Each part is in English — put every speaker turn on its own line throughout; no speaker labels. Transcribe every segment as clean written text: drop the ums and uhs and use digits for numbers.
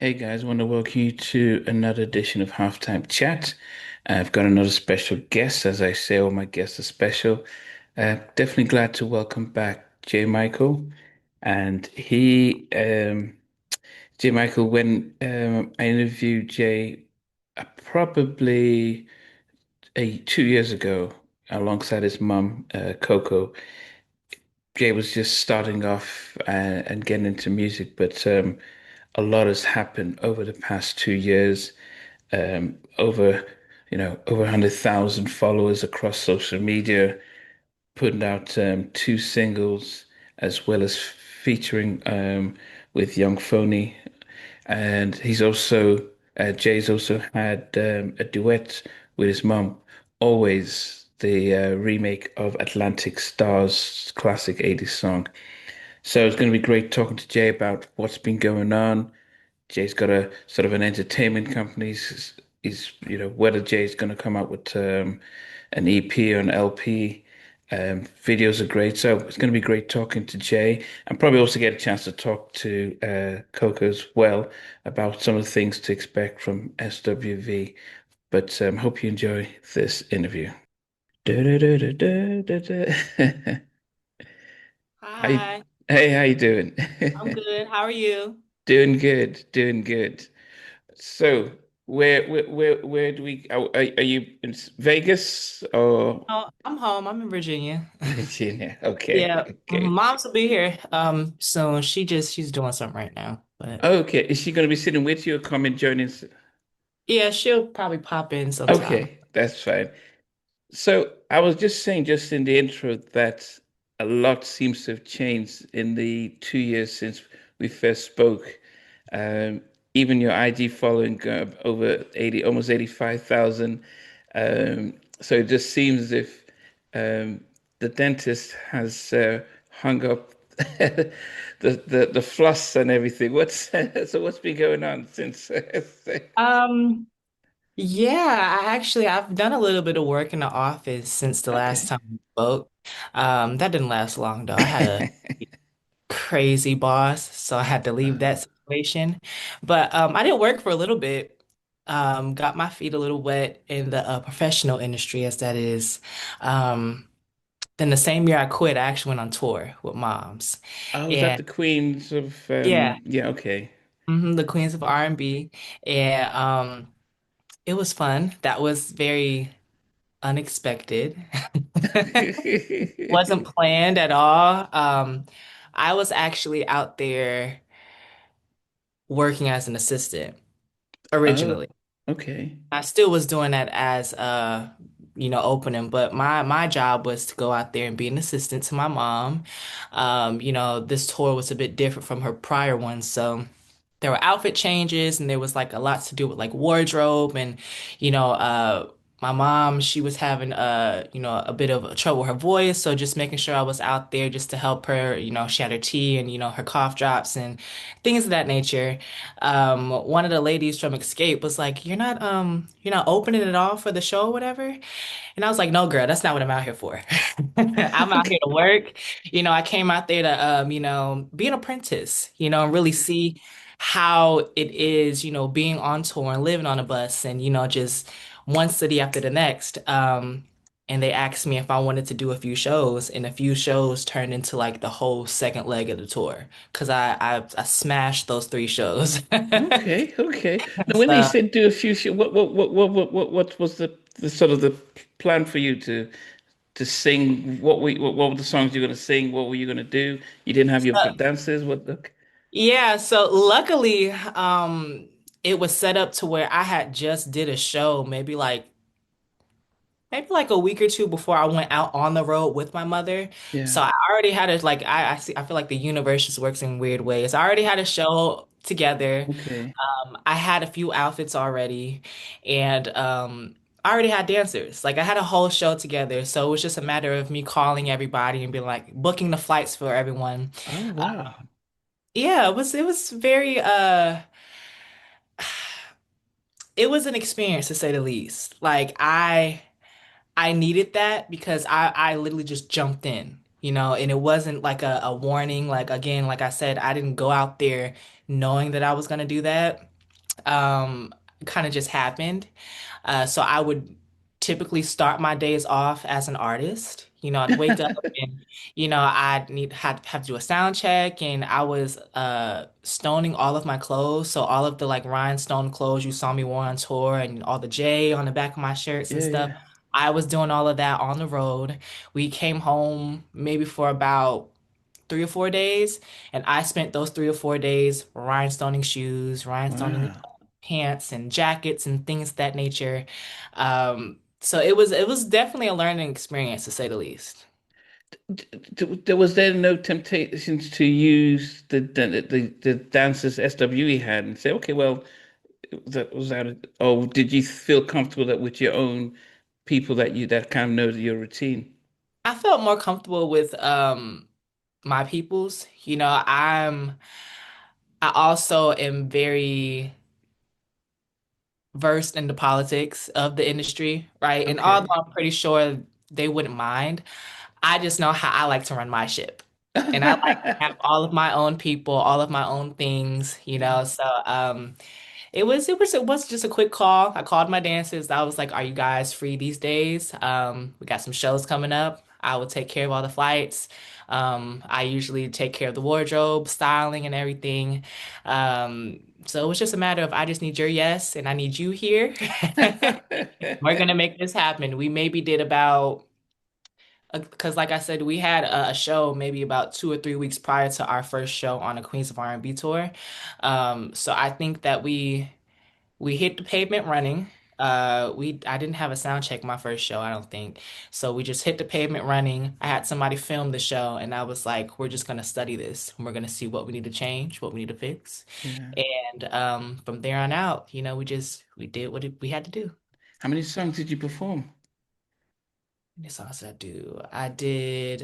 Hey guys, I want to welcome you to another edition of Halftime Chat. I've got another special guest. As I say, all my guests are special. Definitely glad to welcome back Jay Michael. And Jay Michael, when I interviewed Jay probably 2 years ago, alongside his mum, Coko, Jay was just starting off and getting into music, but a lot has happened over the past 2 years. Over, over 100,000 followers across social media, putting out two singles as well as featuring with Young Phony. And Jay's also had a duet with his mum, Always, the remake of Atlantic Star's classic 80s song. So it's going to be great talking to Jay about what's been going on. Jay's got a sort of an entertainment company. Whether Jay's going to come out with an EP or an LP. Videos are great. So it's going to be great talking to Jay and probably also get a chance to talk to Coco as well about some of the things to expect from SWV. But hope you enjoy this interview. Da-da-da-da-da-da-da. Hi,
Hi,
hey, how you doing?
I'm good. How are you?
Doing good, doing good. So, where do we? Are you in Vegas or
Oh, I'm home. I'm in Virginia.
Virginia? Okay,
Yeah,
okay,
mom's will be here. So she's doing something right now. But
okay. Is she going to be sitting with you or come and join us?
yeah, she'll probably pop in sometime.
Okay, that's fine. So, I was just saying, just in the intro, that a lot seems to have changed in the 2 years since we first spoke. Um, Even your IG following over 80, almost 85,000. So it just seems as if um, the dentist has hung up the floss and everything. What's been going on since?
Um, yeah, I've done a little bit of work in the office since the last
Okay.
time we spoke. That didn't last long though. I had a crazy boss, so I had to leave that situation. But I did work for a little bit. Got my feet a little wet in the professional industry, as that is. Um, then the same year I quit, I actually went on tour with moms,
Oh, was that
and
the Queens of
yeah,
yeah, okay.
the Queens of R&B, and it was fun. That was very unexpected. Wasn't planned at all. I was actually out there working as an assistant
Oh,
originally.
okay.
I still was doing that as opening, but my job was to go out there and be an assistant to my mom. This tour was a bit different from her prior ones, so there were outfit changes and there was like a lot to do with like wardrobe and you know my mom, she was having a bit of trouble with her voice, so just making sure I was out there just to help her. She had her tea and her cough drops and things of that nature. One of the ladies from Escape was like, you're not opening it all for the show or whatever. And I was like, no, girl, that's not what I'm out here for. I'm out here to work. I came out there to, be an apprentice, and really see how it is, being on tour and living on a bus and, just one city after the next. And they asked me if I wanted to do a few shows, and a few shows turned into like the whole second leg of the tour because I smashed those three shows.
Okay, okay. Now, when they
So
said do a few shit, what was the sort of the plan for you to sing? What were the songs you're going to sing? What were you going to do? You didn't have your dancers. What the?
Yeah, so luckily, it was set up to where I had just did a show maybe like a week or two before I went out on the road with my mother.
Yeah.
So I already had a like I feel like the universe just works in weird ways. I already had a show together.
Okay.
I had a few outfits already, and I already had dancers. Like I had a whole show together. So it was just a matter of me calling everybody and being like booking the flights for everyone.
Oh wow.
Yeah, it was very it was an experience to say the least. Like I needed that because I literally just jumped in, and it wasn't like a warning. Like again, like I said, I didn't go out there knowing that I was gonna do that. um, kind of just happened. So I would typically start my days off as an artist. I'd wake up and, I'd have to do a sound check, and I was stoning all of my clothes. So all of the like rhinestone clothes you saw me wear on tour and all the J on the back of my shirts and
Yeah,
stuff.
yeah.
I was doing all of that on the road. We came home maybe for about 3 or 4 days, and I spent those 3 or 4 days rhinestoning shoes, rhinestoning
Wow.
pants and jackets and things of that nature. So it was definitely a learning experience to say the least.
There was there no temptations to use the dancers SWE had and say, okay, well, or did you feel comfortable that with your own people that kind of know your routine?
I felt more comfortable with my peoples. I also am very versed in the politics of the industry, right? And although
Okay.
I'm pretty sure they wouldn't mind, I just know how I like to run my ship. And I like to have all of my own people, all of my own things. So it was just a quick call. I called my dancers. I was like, "Are you guys free these days? We got some shows coming up. I will take care of all the flights. I usually take care of the wardrobe, styling, and everything. So it was just a matter of I just need your yes, and I need you here. We're gonna make this happen. We maybe did about because, like I said, we had a show maybe about 2 or 3 weeks prior to our first show on the Queens of R&B tour. So I think that we hit the pavement running. I didn't have a sound check my first show, I don't think. So we just hit the pavement running. I had somebody film the show, and I was like, we're just gonna study this. And we're gonna see what we need to change, what we need to fix,
Yeah.
and from there on out, we did what we had to do.
How many songs did you perform?
How many songs did I do? I did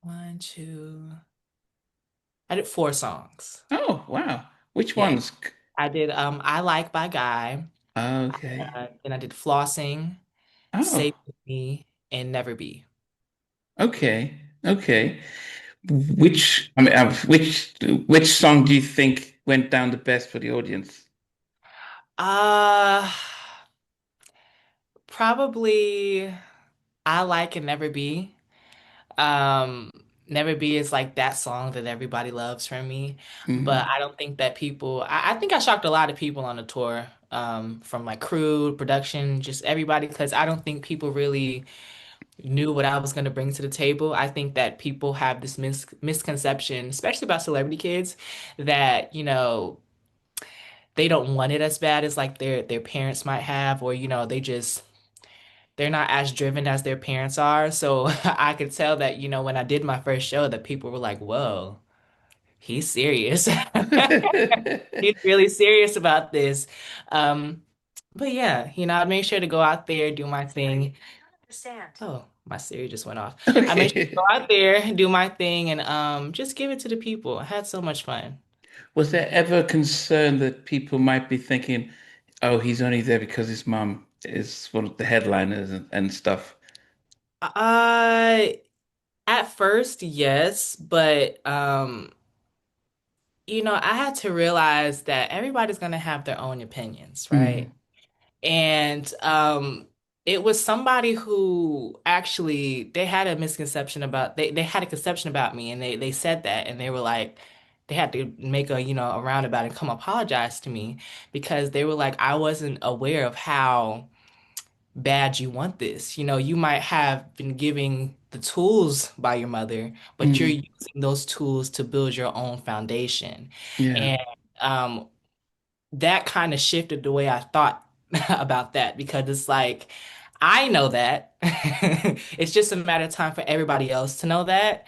one, two. I did 4 songs.
Oh, wow. Which
Yeah,
ones?
I did I Like by Guy.
Okay.
Then I did Flossing,
Oh,
Stay With Me, and Never Be.
okay. Okay. Which song do you think went down the best for the audience?
Uh Probably I Like and Never Be. Um, Never Be is like that song that everybody loves from me. But
Hmm.
I don't think that I think I shocked a lot of people on the tour, from like crew, production, just everybody, because I don't think people really knew what I was going to bring to the table. I think that people have this misconception, especially about celebrity kids, that, they don't want it as bad as like their parents might have, or, they're not as driven as their parents are. So I could tell that, when I did my first show, that people were like, whoa, he's serious. He's really serious about this. Um, but yeah, I made sure to go out there, do my thing. Oh, my Siri just went off. I made sure to go
Okay.
out there, do my thing, and just give it to the people. I had so much fun.
Was there ever concern that people might be thinking, oh, he's only there because his mom is one of the headliners and stuff?
Uh, at first, yes, but I had to realize that everybody's gonna have their own opinions, right?
Mm,
And it was somebody who actually they had a conception about me, and they said that, and they were like they had to make a roundabout and come apologize to me because they were like I wasn't aware of how bad you want this. You might have been giving the tools by your mother, but you're
mm,
using those tools to build your own foundation.
yeah,
And that kind of shifted the way I thought about that because it's like I know that. It's just a matter of time for everybody else to know that.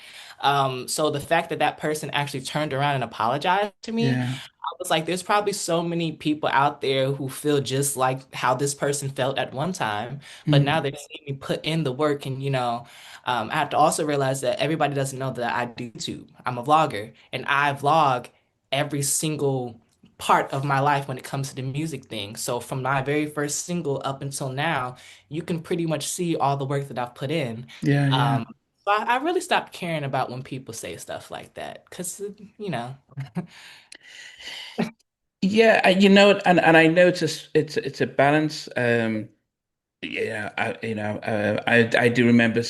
So the fact that that person actually turned around and apologized to me,
yeah,
I was like, there's probably so many people out there who feel just like how this person felt at one time, but now
mm,
they're seeing me put in the work. And, I have to also realize that everybody doesn't know that I do YouTube. I'm a vlogger, and I vlog every single part of my life when it comes to the music thing. So from my very first single up until now, you can pretty much see all the work that I've put in.
yeah, yeah.
Um, so I really stopped caring about when people say stuff like that because, you know.
Yeah, you know, and I notice it's a balance. Yeah, I do remember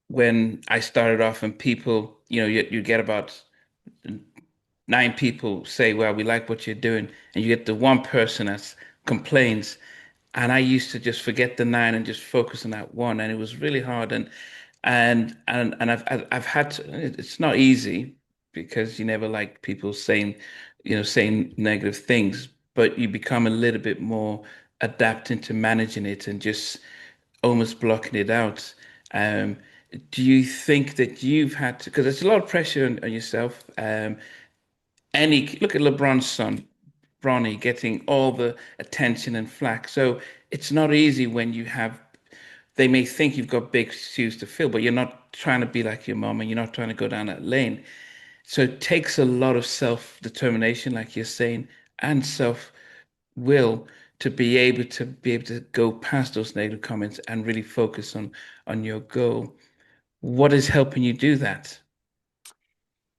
when I started off, and people, you get about nine people say, "Well, we like what you're doing," and you get the one person that complains. And I used to just forget the nine and just focus on that one, and it was really hard. And I've had to, it's not easy because you never like people saying, saying negative things, but you become a little bit more adapting to managing it and just almost blocking it out. Um, do you think that you've had to, because there's a lot of pressure on yourself. Any look at LeBron's son, Bronny, getting all the attention and flack. So it's not easy when you have, they may think you've got big shoes to fill, but you're not trying to be like your mom and you're not trying to go down that lane. So it takes a lot of self-determination, like you're saying, and self-will to be able to go past those negative comments and really focus on your goal. What is helping you do that?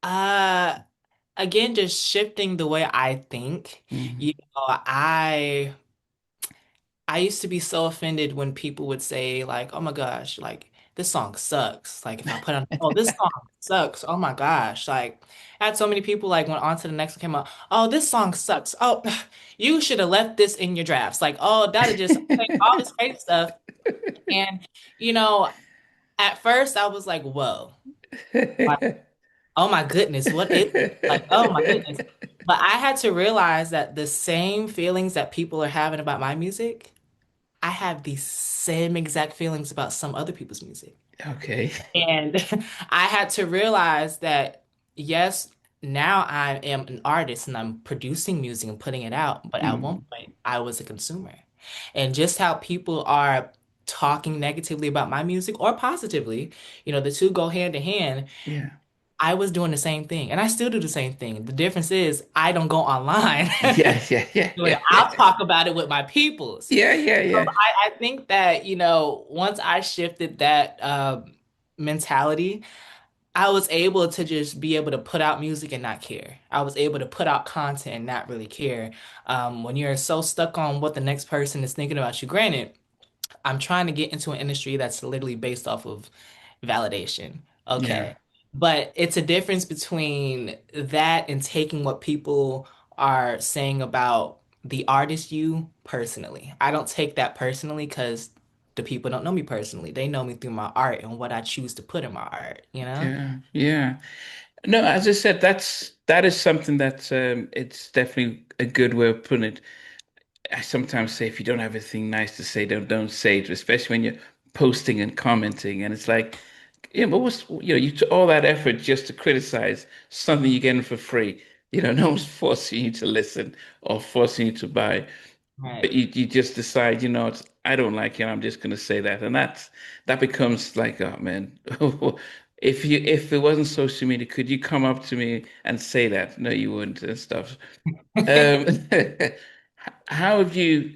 Uh, Again, just shifting the way I think.
Mhm.
You know, I used to be so offended when people would say like, "Oh my gosh, like this song sucks." Like if I put on, "Oh, this song sucks." Oh my gosh, like I had so many people like went on to the next one came out, "Oh, this song sucks." Oh, you should have left this in your drafts. Like, oh, that'll just like, all this crazy stuff. And you know, at first I was like, "Whoa." Like, oh my goodness, what is it? Like, oh my goodness. But I had to realize that the same feelings that people are having about my music, I have the same exact feelings about some other people's music.
Okay.
And I had to realize that, yes, now I am an artist and I'm producing music and putting it out. But at one
Mm.
point, I was a consumer. And just how people are talking negatively about my music or positively, the two go hand in hand.
Yeah.
I was doing the same thing and I still do the same thing. The difference is I don't go online.
Yeah, yeah, yeah,
But
yeah,
I'll
yeah.
talk about it with my peoples.
Yeah, yeah,
So
yeah.
I think that, once I shifted that mentality, I was able to just be able to put out music and not care. I was able to put out content and not really care. When you're so stuck on what the next person is thinking about you, granted, I'm trying to get into an industry that's literally based off of validation.
Yeah.
Okay. But it's a difference between that and taking what people are saying about the artist you personally. I don't take that personally because the people don't know me personally. They know me through my art and what I choose to put in my art, you know?
Yeah, yeah. No, as I said, that is something that it's definitely a good way of putting it. I sometimes say if you don't have anything nice to say, don't say it, especially when you're posting and commenting. And it's like, yeah, but you took all that effort just to criticize something you're getting for free. No one's forcing you to listen or forcing you to buy. But
Right.
you just decide, I don't like it, I'm just gonna say that. And that becomes like, oh man, if it wasn't social media, could you come up to me and say that? No, you wouldn't and stuff. Um, how have you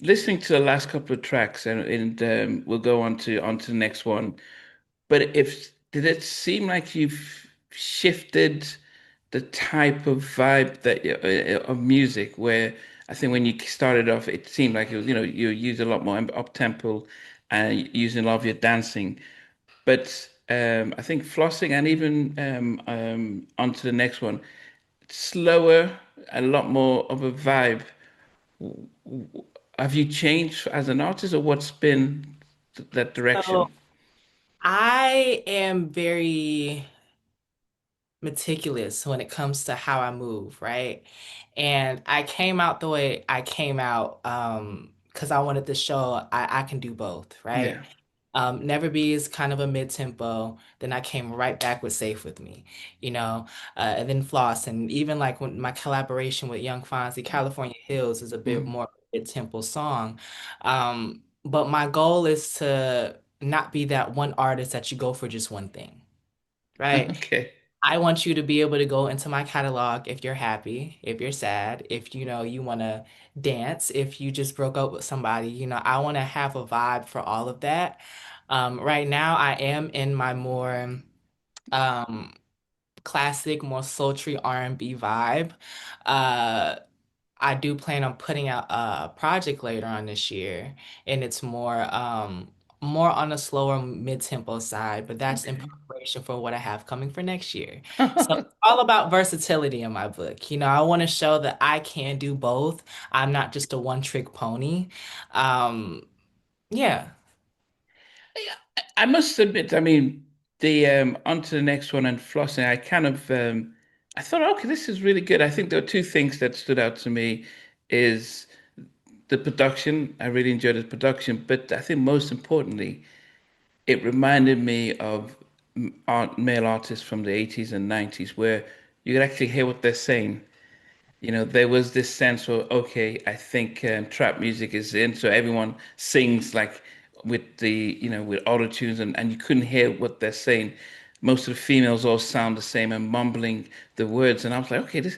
listening to the last couple of tracks and we'll go on to the next one. But if did it seem like you've shifted the type of vibe of music where I think when you started off, it seemed like it was, you used a lot more up tempo and using a lot of your dancing. But I think flossing and even onto the next one, slower, a lot more of a vibe. Have you changed as an artist, or what's been that direction?
So I am very meticulous when it comes to how I move, right? And I came out the way I came out because I wanted to show I can do both, right?
Yeah.
Never Be is kind of a mid-tempo. Then I came right back with Safe With Me, and then Floss. And even like when my collaboration with Young Fonzie, California Hills is a bit
Mm.
more mid-tempo song. But my goal is to not be that one artist that you go for just one thing, right?
Okay.
I want you to be able to go into my catalog if you're happy, if you're sad, if you want to dance, if you just broke up with somebody, I want to have a vibe for all of that. Right now, I am in my more um, classic, more sultry R&B vibe. Uh, I do plan on putting out a project later on this year, and it's more on the slower mid-tempo side, but that's in
Okay.
preparation for what I have coming for next year. So it's all about versatility in my book. I want to show that I can do both. I'm not just a one-trick pony. Um, yeah.
I must admit, I mean, the on to the next one and flossing, I kind of I thought, okay, this is really good. I think there are two things that stood out to me is the production. I really enjoyed the production, but I think most importantly, it reminded me of male artists from the 80s and 90s where you could actually hear what they're saying. There was this sense of, okay, I think trap music is in, so everyone sings like with with auto tunes, and you couldn't hear what they're saying. Most of the females all sound the same and mumbling the words, and I was like, okay,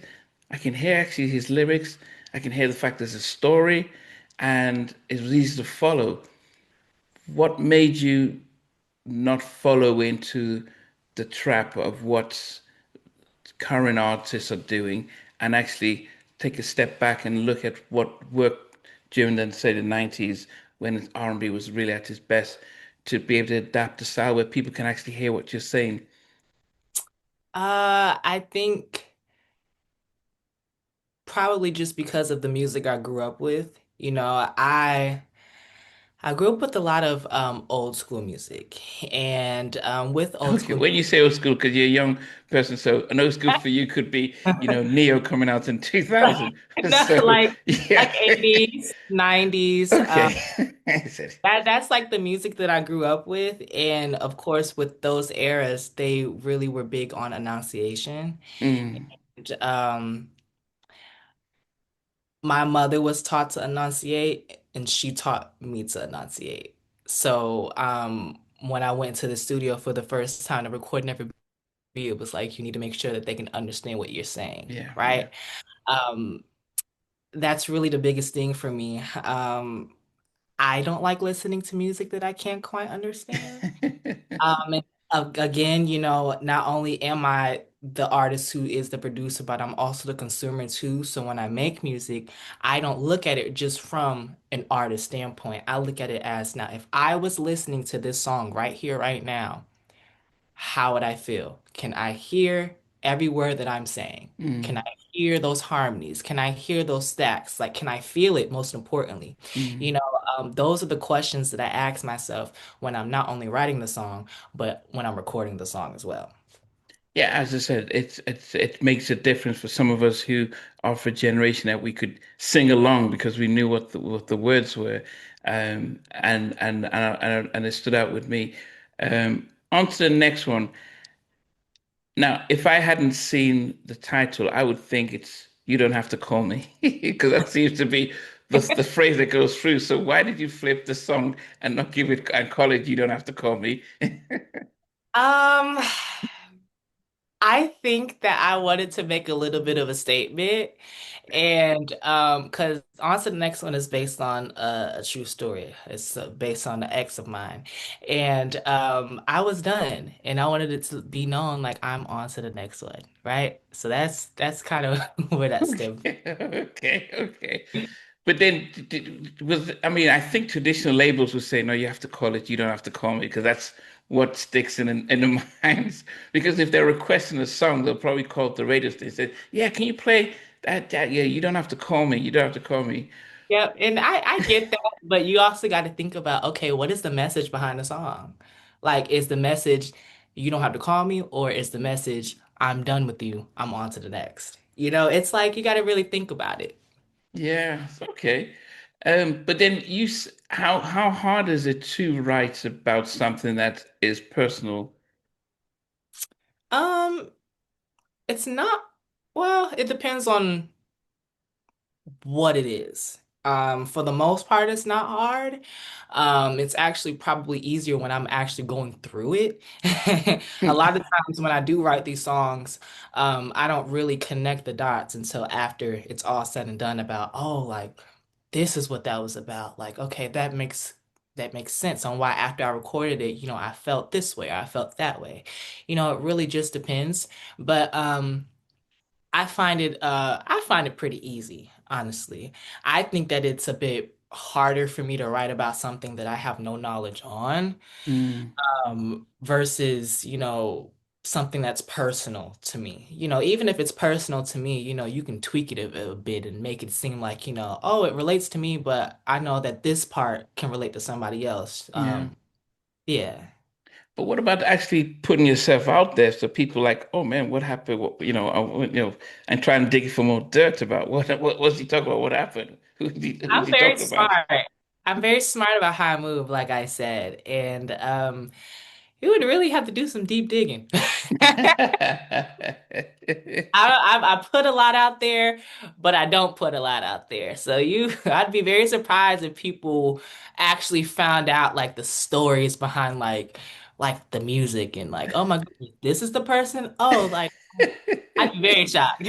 I can hear actually his lyrics. I can hear the fact there's a story, and it was easy to follow. What made you not follow into the trap of what current artists are doing and actually take a step back and look at what worked during the say the 90s when R&B was really at its best to be able to adapt a style where people can actually hear what you're saying.
I think probably just because of the music I grew up with. I grew up with a lot of old school music, and with old
Okay,
school
when you say old school, because you're a young person, so an old school for you could be, Neo coming out in 2000.
no,
So,
like
yeah.
80s, 90s.
Okay. I said,
That's like the music that I grew up with, and of course, with those eras, they really were big on enunciation.
mm,
And, my mother was taught to enunciate, and she taught me to enunciate. So, when I went to the studio for the first time to record and every beat, it was like you need to make sure that they can understand what you're saying,
yeah, yeah.
right? Um, that's really the biggest thing for me. I don't like listening to music that I can't quite understand. And again, not only am I the artist who is the producer, but I'm also the consumer too. So when I make music, I don't look at it just from an artist standpoint. I look at it as now, if I was listening to this song right here, right now, how would I feel? Can I hear every word that I'm saying? Can I
Mm,
hear those harmonies? Can I hear those stacks? Like, can I feel it most importantly? You
mm.
know, those are the questions that I ask myself when I'm not only writing the song, but when I'm recording the song as well.
Yeah, as I said, it makes a difference for some of us who are of a generation that we could sing along because we knew what the words were, and it stood out with me. On to the next one. Now, if I hadn't seen the title, I would think it's "You Don't Have to Call Me" because that seems to be the phrase that goes through. So why did you flip the song and not give it and call it "You Don't Have to Call Me"?
Um, I think that I wanted to make a little bit of a statement. And because on to the next one is based on a true story. It's based on an ex of mine. And I was done and I wanted it to be known like I'm on to the next one, right? So that's kind of where that stemmed.
Okay, okay, okay. But then I mean, I think traditional labels would say, no, you have to call it, you don't have to call me, because that's what sticks in the minds. Because if they're requesting a song, they'll probably call the radio station. Say, yeah, can you play that? Yeah, you don't have to call me. You don't have to call me.
Yep, and I get that, but you also got to think about, okay, what is the message behind the song? Like, is the message you don't have to call me, or is the message I'm done with you, I'm on to the next? It's like you got to really think about it.
Yeah, okay. But then how hard is it to write about something that is personal?
Um, it's not, well, it depends on what it is. For the most part, it's not hard. It's actually probably easier when I'm actually going through it. A lot of times when I do write these songs, I don't really connect the dots until after it's all said and done about, oh, like this is what that was about. Like, okay, that makes sense on why after I recorded it, I felt this way, or I felt that way. It really just depends. But I find it pretty easy. honestly. I think that it's a bit harder for me to write about something that I have no knowledge on,
Mm,
versus, something that's personal to me. Even if it's personal to me, you can tweak it a bit and make it seem like, oh, it relates to me, but I know that this part can relate to somebody else.
yeah.
Yeah.
But what about actually putting yourself out there so people like, oh man, what happened? And try and dig for more dirt about what was he talking about? What happened? Who's
I'm
he
very
talking about?
smart. I'm very smart about how I move, like I said. And you would really have to do some deep digging. I put a lot out there, but I don't put a lot out there. So I'd be very surprised if people actually found out like the stories behind like the music and like, oh my goodness, this is the person. Oh, like I'd be very shocked.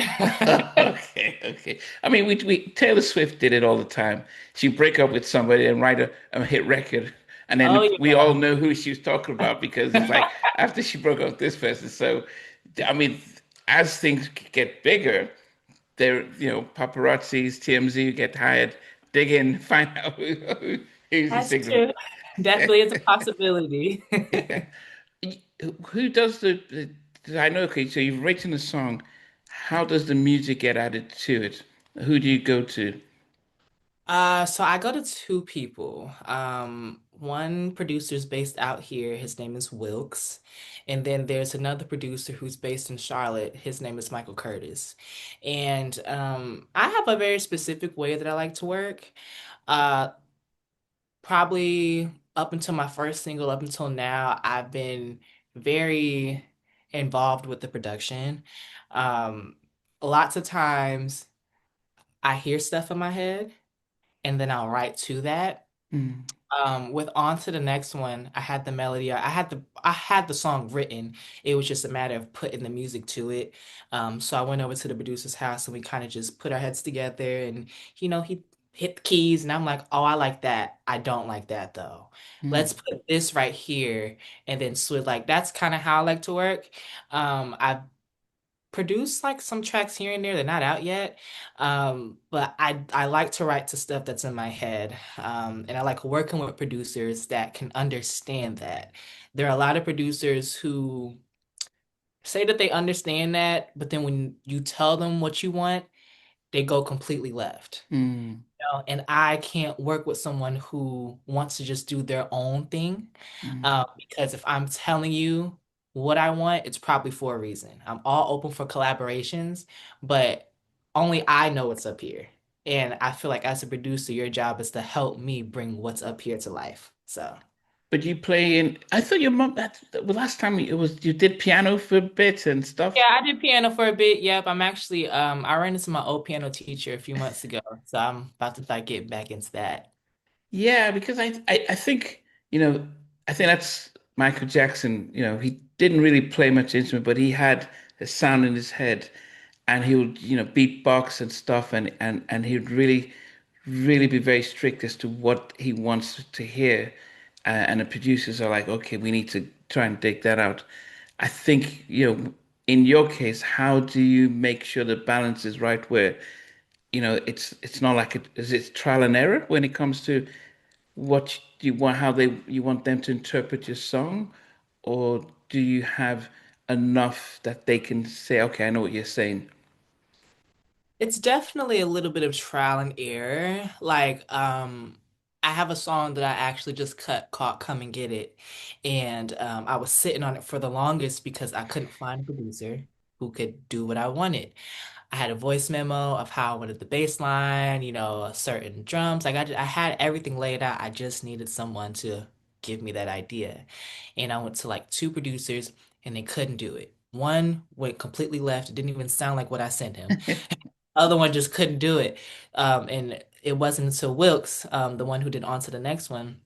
Okay, okay. I mean, we Taylor Swift did it all the time. She'd break up with somebody and write a hit record, and
Oh
then we all
yeah.
know who she was talking about because it's like after she broke up with this person. So, I mean, as things get bigger, there, paparazzis, TMZ get hired, dig in, find out who's the
That's
signal.
true. Definitely is a possibility.
Yeah. Who does I know, okay, so you've written a song. How does the music get added to it? Who do you go to?
So I go to two people. One producer's based out here. His name is Wilkes. And then there's another producer who's based in Charlotte. His name is Michael Curtis. And I have a very specific way that I like to work. Uh, Probably up until my first single, up until now, I've been very involved with the production. Um, Lots of times I hear stuff in my head and then I'll write to that.
Mm,
With on to the next one, I had the melody. I had the song written. It was just a matter of putting the music to it. So I went over to the producer's house and we kind of just put our heads together and he hit the keys and I'm like, oh, I like that. I don't like that though. Let's
mm.
put this right here and then switch. Like that's kind of how I like to work. I've produced like some tracks here and there. They're not out yet. But I like to write to stuff that's in my head. And I like working with producers that can understand that. There are a lot of producers who say that they understand that, but then when you tell them what you want, they go completely left.
Mm,
And I can't work with someone who wants to just do their own thing.
mm.
Because if I'm telling you what I want, it's probably for a reason. I'm all open for collaborations, but only I know what's up here. And I feel like as a producer, your job is to help me bring what's up here to life. So
But you play in, I thought your mom, the last time it was, you did piano for a bit and stuff.
yeah, I did piano for a bit. Yep, I'm actually I ran into my old piano teacher a few months ago, so I'm about to start getting back into that.
Yeah, because I think, you know, I think that's Michael Jackson, he didn't really play much instrument, but he had a sound in his head and he would, beatbox and stuff and he would really be very strict as to what he wants to hear. And the producers are like, okay, we need to try and dig that out. I think, in your case, how do you make sure the balance is right where, it's not like is it trial and error when it comes to what you want, how you want them to interpret your song, or do you have enough that they can say, okay, I know what you're saying?
It's definitely a little bit of trial and error. Like, I have a song that I actually just cut called Come and Get It. And I was sitting on it for the longest because I couldn't find a producer who could do what I wanted. I had a voice memo of how I wanted the bass line, certain drums. Like I had everything laid out. I just needed someone to give me that idea. And I went to like two producers and they couldn't do it. One went completely left. It didn't even sound like what I sent him. Other one just couldn't do it. And it wasn't until Wilkes, the one who did on to the next one,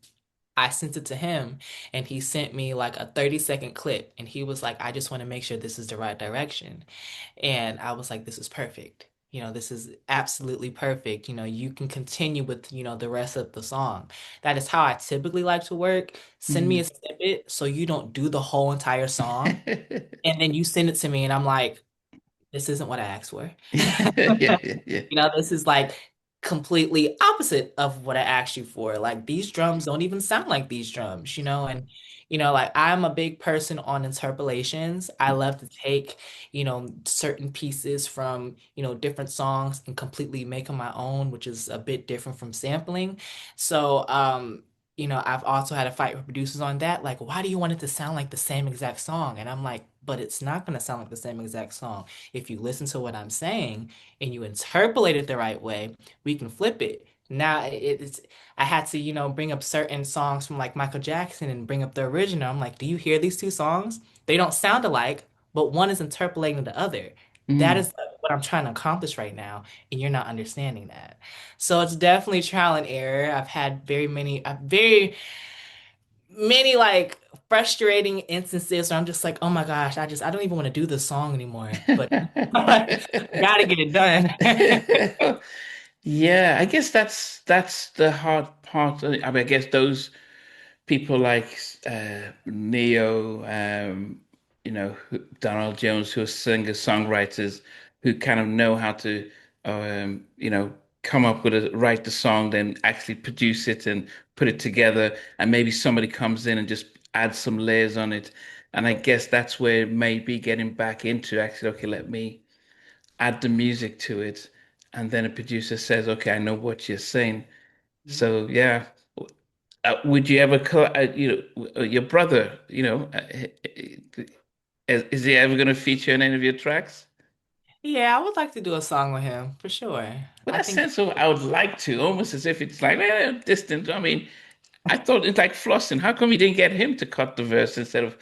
I sent it to him and he sent me like a 30-second clip and he was like, I just want to make sure this is the right direction. And I was like, this is perfect. This is absolutely perfect. You can continue with, the rest of the song. That is how I typically like to work. Send me a
Mm.
snippet so you don't do the whole entire song. And then you send it to me and I'm like, this isn't what I asked for.
Yeah, yeah, yeah.
This is like completely opposite of what I asked you for. Like these drums don't even sound like these drums, and like I'm a big person on interpolations. I love to take, certain pieces from, different songs and completely make them my own, which is a bit different from sampling. So, I've also had a fight with producers on that. Like, why do you want it to sound like the same exact song? And I'm like, but it's not going to sound like the same exact song. If you listen to what I'm saying and you interpolate it the right way, we can flip it. Now it's I had to, bring up certain songs from like Michael Jackson and bring up the original. I'm like, do you hear these two songs? They don't sound alike, but one is interpolating the other. That
Mm.
is what I'm trying to accomplish right now, and you're not understanding that. So it's definitely trial and error. I've had very many like frustrating instances where I'm just like, oh my gosh, I don't even want to do this song anymore, but I gotta get it done.
Yeah, I guess that's the hard part. I mean, I guess those people like Neo, Donald Jones, who are singers, songwriters, who kind of know how to, come up with write the song, then actually produce it and put it together, and maybe somebody comes in and just adds some layers on it. And I guess that's where maybe getting back into actually, okay, let me add the music to it, and then a producer says, okay, I know what you're saying. So yeah. Would you ever, your brother, is he ever going to feature in any of your tracks?
Yeah, I would like to do a song with him for sure.
But
I
that
think
sense of I would like to, almost as if it's like distant. I mean, I thought it's like flossing. How come you didn't get him to cut the verse instead of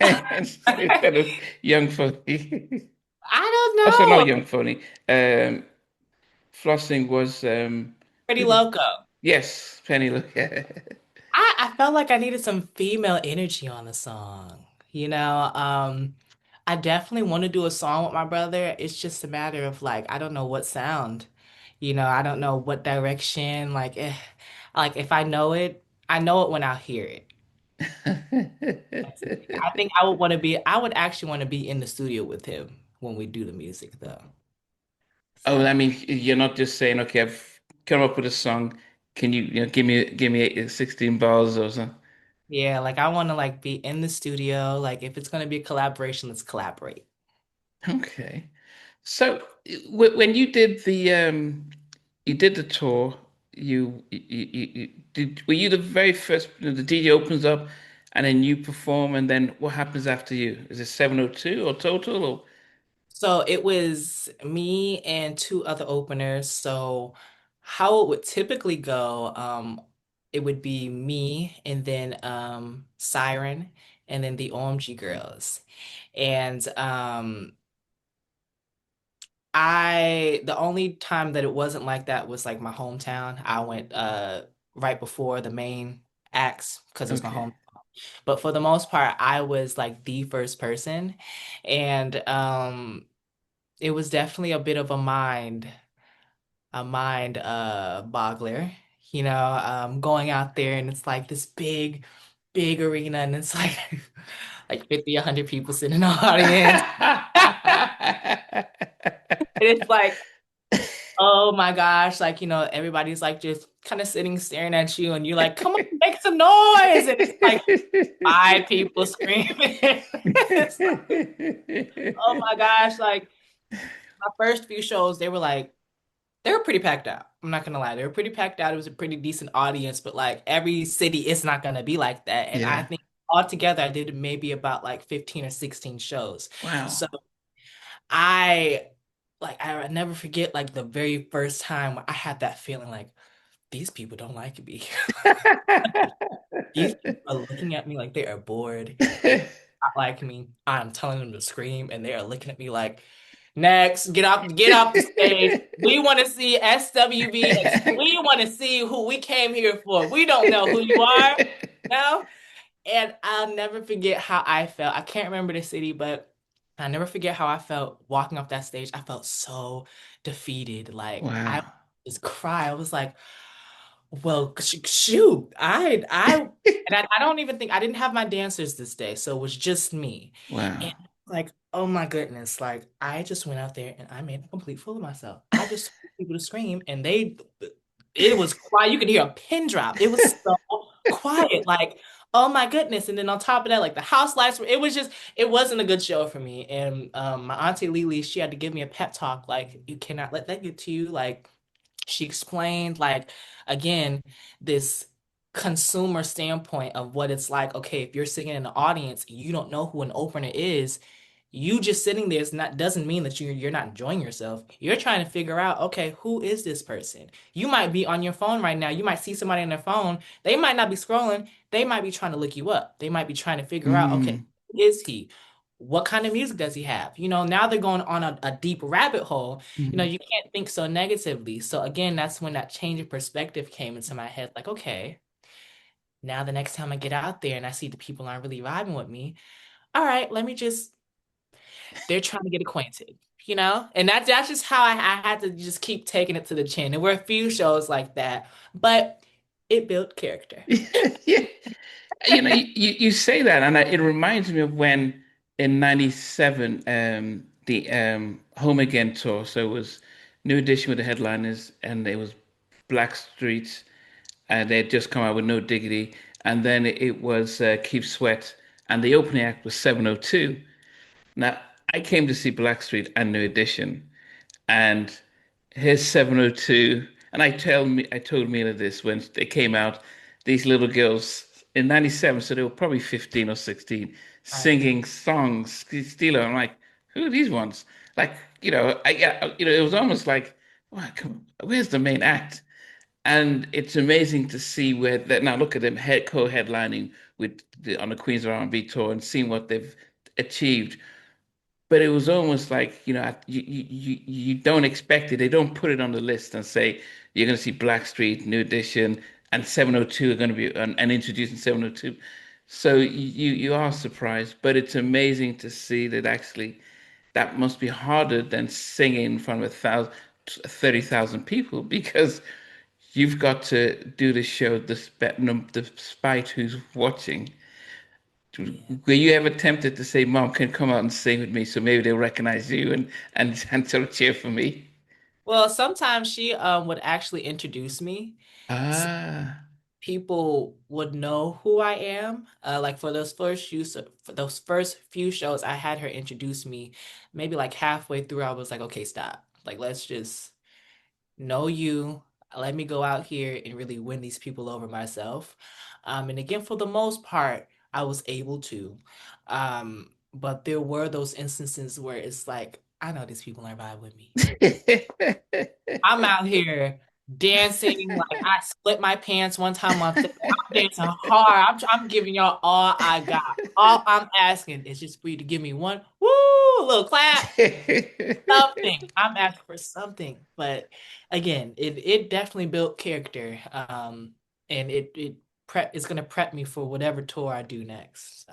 instead of Young Funny?
I don't
Also, not
know.
Young Funny. Um, Flossing was
Pretty
who did,
loco.
yes, Penny. Look,
I felt like I needed some female energy on the song. I definitely want to do a song with my brother. It's just a matter of like, I don't know what sound. I don't know what direction. Like if I know it when I hear it. That's the thing. I would actually want to be in the studio with him when we do the music though.
Oh,
So
I mean, you're not just saying, okay, I've come up with a song. Can give me 16 bars or something?
yeah, like I want to like be in the studio. Like if it's gonna be a collaboration, let's collaborate.
Okay. So when you did the tour, you did were you the very first, the DJ opens up and then you perform, and then what happens after you? Is it 702 or total or
So it was me and two other openers. So how it would typically go, it would be me and then Siren and then the OMG girls. And the only time that it wasn't like that was like my hometown. I went right before the main acts because it's my
okay.
home. But for the most part, I was like the first person. And it was definitely a bit of a mind boggler, going out there and it's like this big arena and it's like like 50, 100 people sitting in the audience. And it's like, oh my gosh, like, everybody's like just kind of sitting staring at you and you're like, come on, make some noise. And it's like five people screaming. It's like, oh my gosh, like my first few shows, they were pretty packed out. I'm not gonna lie. They were pretty packed out. It was a pretty decent audience, but like every city is not gonna be like that. And I
Yeah.
think altogether I did maybe about like 15 or 16 shows.
Wow.
So I I never forget like the very first time I had that feeling like these people don't like me. These people are looking at me like they are bored. They not like me. I'm telling them to scream, and they are looking at me like, next, get off the stage. We want to see SWV. We want to see who we came here for. We don't know who you are. No. And I'll never forget how I felt. I can't remember the city, but I never forget how I felt walking off that stage. I felt so defeated. Like I
Wow.
just cry. I was like, well, shoot, and I don't even think I didn't have my dancers this day, so it was just me. And
Wow.
Like, oh my goodness. Like, I just went out there and I made a complete fool of myself. I just told people to scream and it was quiet. You could hear a pin drop. It was so quiet. Like, oh my goodness. And then on top of that, like the house lights were, it wasn't a good show for me. And my auntie Lily, she had to give me a pep talk. Like, you cannot let that get to you. Like, she explained, like, again, this consumer standpoint of what it's like. Okay, if you're sitting in the audience, you don't know who an opener is. You just sitting there is not doesn't mean that you're not enjoying yourself. You're trying to figure out, okay, who is this person? You might be on your phone right now. You might see somebody on their phone. They might not be scrolling. They might be trying to look you up. They might be trying to figure out, okay,
Mm,
who is he? What kind of music does he have? Now they're going on a deep rabbit hole.
mm.
You can't think so negatively. So again, that's when that change of perspective came into my head. Like, okay, now the next time I get out there and I see the people aren't really vibing with me, all right, let me just they're trying to get acquainted. And that's just how I had to just keep taking it to the chin. There were a few shows like that, but it built character.
Yeah. You say that, and it reminds me of when in '97, the Home Again tour. So it was New Edition with the headliners, and it was Blackstreet, and they had just come out with No Diggity, and then it was Keep Sweat, and the opening act was 702. Now, I came to see Blackstreet and New Edition, and here's 702. And I told Mila this when they came out, these little girls in '97, so they were probably 15 or 16,
Right.
singing songs, Stilo. I'm like, who are these ones? Like, it was almost like, wow, where's the main act? And it's amazing to see where that now look at them co-headlining on the Queens of R&B tour and seeing what they've achieved. But it was almost like, you don't expect it. They don't put it on the list and say you're going to see Blackstreet, New Edition, and 702 are going to be and introducing 702. So you are surprised, but it's amazing to see that actually that must be harder than singing in front of 30,000 people because you've got to do the show despite who's watching.
Yeah.
Were you ever tempted to say, Mom, can come out and sing with me so maybe they'll recognize you and sort of cheer for me?
Well, sometimes she would actually introduce me. So
Ah.
people would know who I am. Like for those first few shows, I had her introduce me. Maybe like halfway through, I was like, okay, stop. Like, let's just know you. Let me go out here and really win these people over myself. And again, for the most part, I was able to. But there were those instances where it's like, I know these people aren't vibing with me. I'm out here dancing like I split my pants one time on stage. I'm dancing hard. I'm giving y'all all I got. All I'm asking is just for you to give me one little clap, something. I'm asking for something. But again, it definitely built character. And it's gonna prep me for whatever tour I do next. So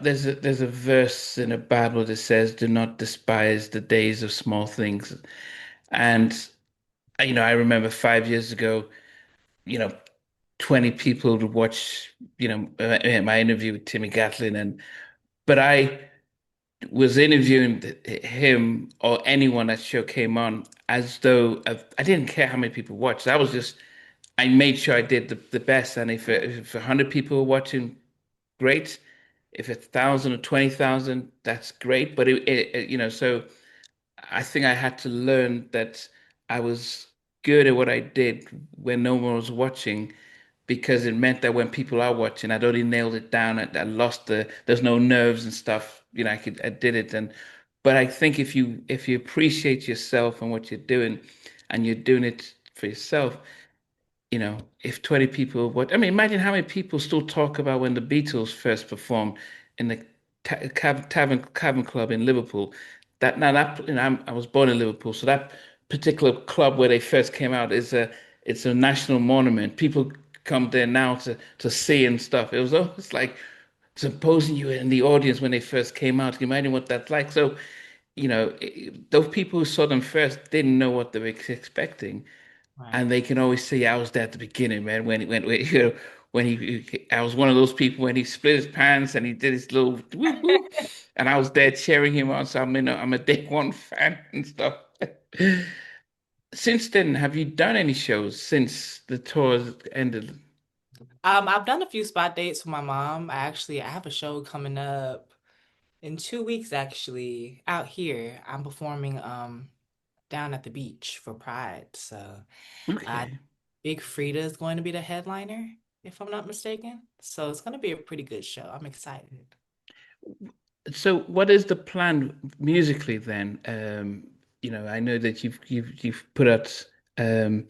There's a verse in the Bible that says, "Do not despise the days of small things." And I remember 5 years ago, you know, 20 people would watch, my interview with Timmy Gatlin, but I was interviewing him or anyone that show came on as though I didn't care how many people watched. I made sure I did the best. And if 100 people were watching, great. If 1,000 or 20,000, that's great. But so I think I had to learn that I was good at what I did when no one was watching because it meant that when people are watching, I'd already nailed it down. I lost there's no nerves and stuff. I did it. But I think if you appreciate yourself and what you're doing and you're doing it for yourself, if 20 people, imagine how many people still talk about when the Beatles first performed in the Tavern Club in Liverpool. That now that I was born in Liverpool, so that particular club where they first came out it's a national monument. People come there now to see and stuff. It was almost like supposing you were in the audience when they first came out. Can you imagine what that's like? So, those people who saw them first didn't know what they were expecting.
right.
And they can always say, I was there at the beginning, man, when it went, when I was one of those people when he split his pants and he did his little whoop whoop, and I was there cheering him on. So I'm a day one fan and stuff. Since then, have you done any shows since the tour ended?
I've done a few spot dates with my mom. I have a show coming up in 2 weeks actually out here. I'm performing down at the beach for Pride. So uh
Okay.
Big Frida is going to be the headliner, if I'm not mistaken. So it's gonna be a pretty good show. I'm excited.
So what is the plan musically then? I know that you've put out um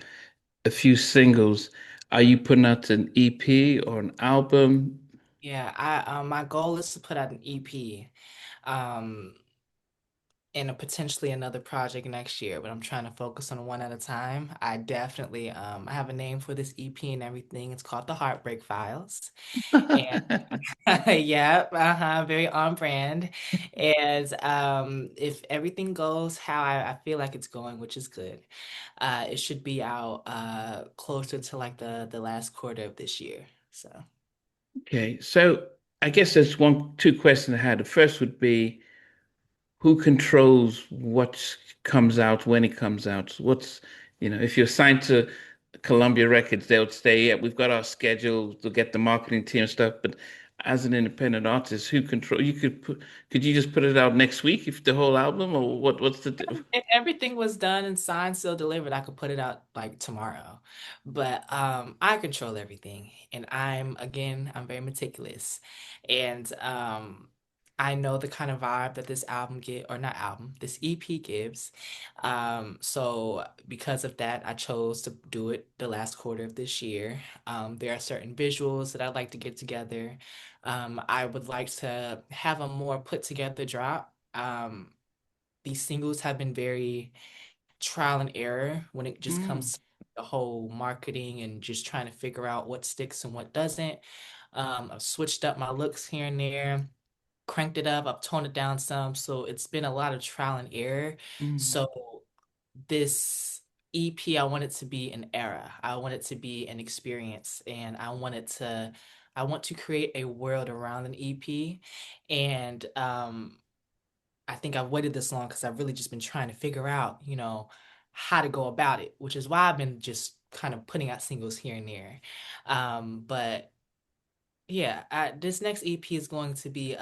a few singles. Are you putting out an EP or an album?
Yeah, I my goal is to put out an EP. Um and potentially another project next year, but I'm trying to focus on one at a time. I have a name for this EP and everything. It's called The Heartbreak Files. And yeah, very on brand. And if everything goes how I feel like it's going, which is good, it should be out closer to like the last quarter of this year. So
Okay, so I guess there's two questions I had. The first would be who controls what comes out when it comes out? If you're signed to Columbia Records, they'll say, yeah, we've got our schedule to get the marketing team and stuff. But as an independent artist, could you just put it out next week if the whole album or what's
if everything was done and signed, still delivered, I could put it out like tomorrow. But I control everything. And I'm very meticulous. And I know the kind of vibe that this album get or not album, this EP gives. So because of that, I chose to do it the last quarter of this year. There are certain visuals that I'd like to get together. I would like to have a more put together drop. These singles have been very trial and error when it just
Mm,
comes to the whole marketing and just trying to figure out what sticks and what doesn't. I've switched up my looks here and there, cranked it up, I've toned it down some. So it's been a lot of trial and error.
mm.
So this EP, I want it to be an era. I want it to be an experience, and I want to create a world around an EP. And I think I've waited this long because I've really just been trying to figure out, how to go about it, which is why I've been just kind of putting out singles here and there. But yeah, this next EP is going to be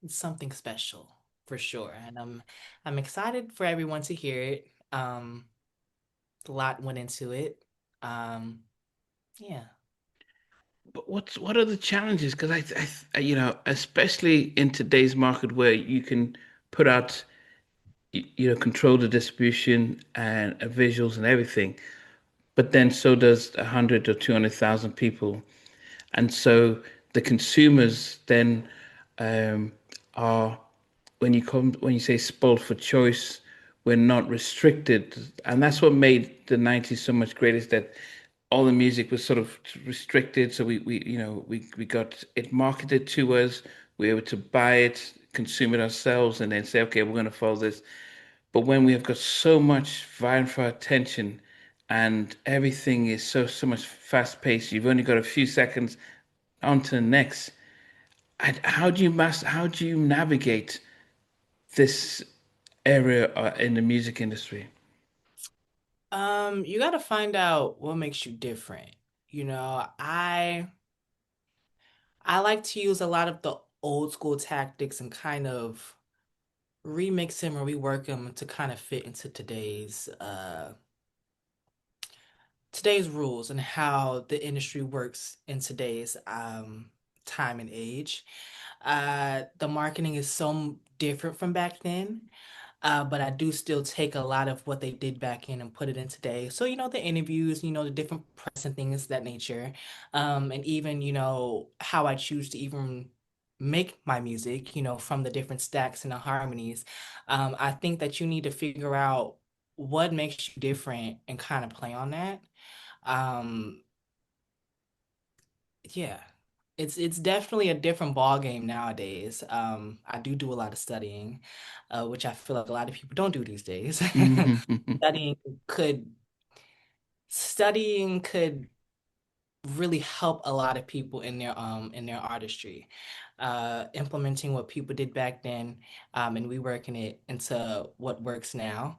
something special for sure, and I'm excited for everyone to hear it. A lot went into it. Yeah.
But what are the challenges? Because especially in today's market where you can put out, control the distribution and visuals and everything, but then so does 100 or 200,000 people, and so the consumers then um, are when you say spoiled for choice, we're not restricted, and that's what made the 90s so much great is that all the music was sort of restricted. So we got it marketed to us. We were able to buy it, consume it ourselves, and then say, okay, we're going to follow this. But when we have got so much vying for our attention and everything is so much fast paced, you've only got a few seconds on to the next. How do you navigate this area in the music industry?
You got to find out what makes you different. You know, I like to use a lot of the old school tactics and kind of remix them or rework them to kind of fit into today's rules and how the industry works in today's time and age. The marketing is so different from back then. But I do still take a lot of what they did back in and put it in today. So, the interviews, the different press and things of that nature. And even, how I choose to even make my music, from the different stacks and the harmonies. I think that you need to figure out what makes you different and kind of play on that. Um, yeah. It's definitely a different ball game nowadays. I do a lot of studying, which I feel like a lot of people don't do these days.
Mhm.
Studying could studying could really help a lot of people in their artistry. Implementing what people did back then, and reworking it into what works now.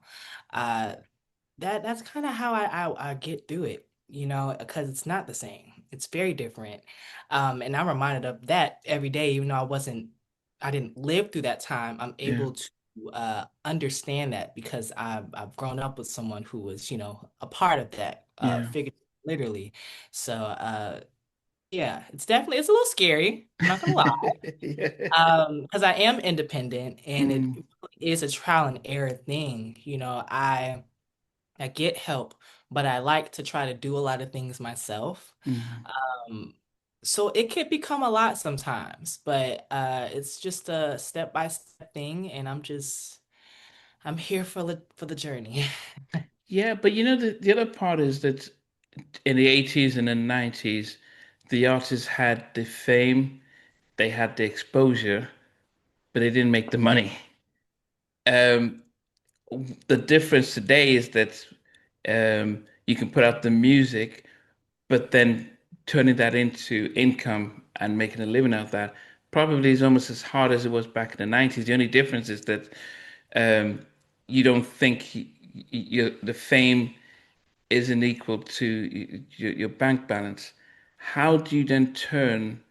Uh, that's kind of how I get through it, you know, because it's not the same. It's very different. And I'm reminded of that every day, even though I didn't live through that time. I'm
Yeah,
able to understand that because I've grown up with someone who was, you know, a part of that,
yeah.
figure literally. So yeah, it's a little scary. I'm not gonna lie.
Yeah.
Because I am independent and it
Mm,
really is a trial and error thing. You know, I get help, but I like to try to do a lot of things myself.
mm.
Um, so it can become a lot sometimes, but it's just a step by step thing, and I'm here for the journey.
Yeah, but you know the other part is that in the 80s and the 90s, the artists had the fame, they had the exposure, but they didn't make the money. Um, the difference today is that you can put out the music, but then turning that into income and making a living out of that probably is almost as hard as it was back in the 90s. The only difference is that um, you don't think the fame isn't equal to your bank balance. How do you then turn,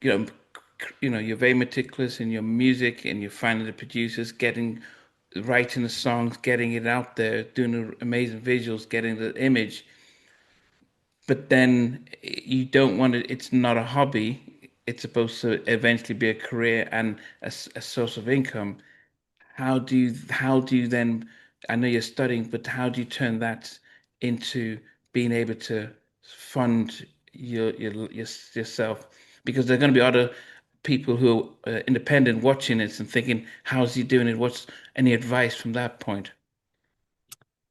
you know, you're very meticulous in your music and you're finding the producers, writing the songs, getting it out there, doing the amazing visuals, getting the image, but then you don't want it, it's not a hobby. It's supposed to eventually be a career and a source of income. How do you then, I know you're studying, but how do you turn that into being able to fund yourself? Because there are going to be other people who are independent watching it and thinking, how's he doing it? What's any advice from that point?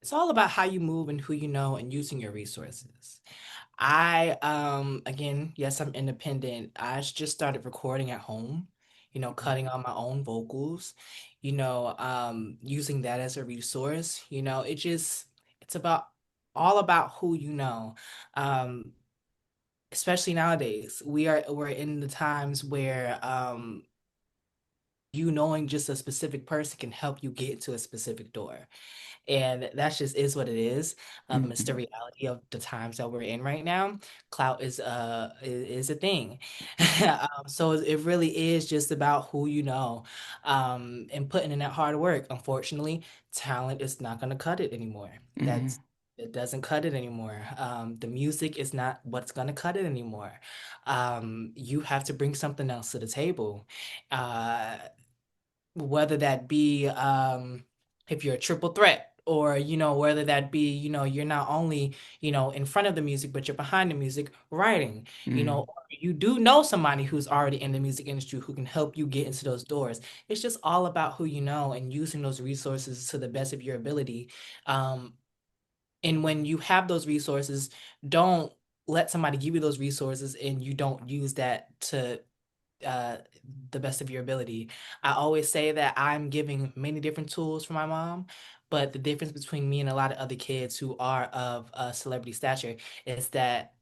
It's all about how you move and who you know and using your resources. I again, yes, I'm independent. Just started recording at home, you know, cutting on my own vocals, you know, using that as a resource. You know, it's about all about who you know. Um, Especially nowadays. We're in the times where you knowing just a specific person can help you get to a specific door. And that just is what it is. It's the
Mhm.
reality of the times that we're in right now. Clout is a thing. So it really is just about who you know, and putting in that hard work. Unfortunately, talent is not going to cut it anymore.
Mhm.
It doesn't cut it anymore. The music is not what's going to cut it anymore. You have to bring something else to the table. Uh, Whether that be if you're a triple threat, or you know, whether that be, you know, you're not only, you know, in front of the music but you're behind the music writing, you know,
Mhm.
or you do know somebody who's already in the music industry who can help you get into those doors. It's just all about who you know and using those resources to the best of your ability. um and when you have those resources, don't let somebody give you those resources and you don't use that to uh, the best of your ability. I always say that I'm giving many different tools for my mom, but the difference between me and a lot of other kids who are of celebrity stature is that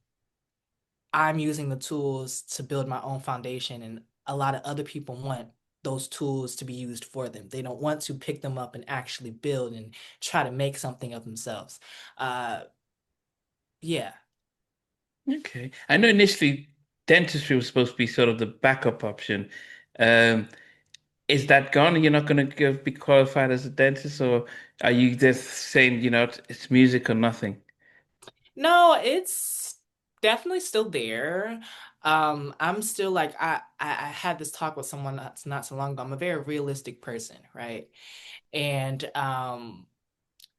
I'm using the tools to build my own foundation, and a lot of other people want those tools to be used for them. They don't want to pick them up and actually build and try to make something of themselves. Uh, yeah.
Okay. I know initially dentistry was supposed to be sort of the backup option. Um, is that gone? You're not going to be qualified as a dentist, or are you just saying, it's music or nothing?
No, it's definitely still there. I'm still like I had this talk with someone not so long ago. I'm a very realistic person, right? And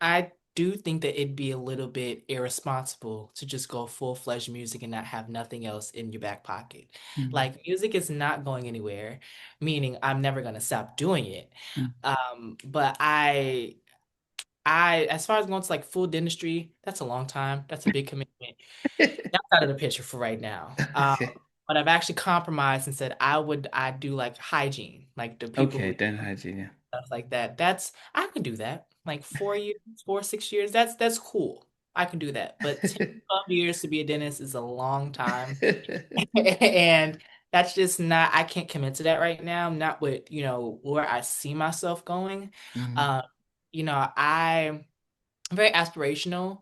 I do think that it'd be a little bit irresponsible to just go full-fledged music and not have nothing else in your back pocket.
Mm,
Like music is not going anywhere, meaning I'm never gonna stop doing it.
mm.
But as far as going to like full dentistry, that's a long time. That's a big commitment. That's out of the picture for right now.
Okay.
But I've actually compromised and said I do like hygiene, like the people
Okay,
who
then hygiene, yeah.
stuff like that. I could do that. Like 4 years, 6 years. That's cool. I can do that. But 10, 12 years to be a dentist is a long time. And that's just not, I can't commit to that right now. Not with, where I see myself going.
Mm,
Um, I'm very aspirational.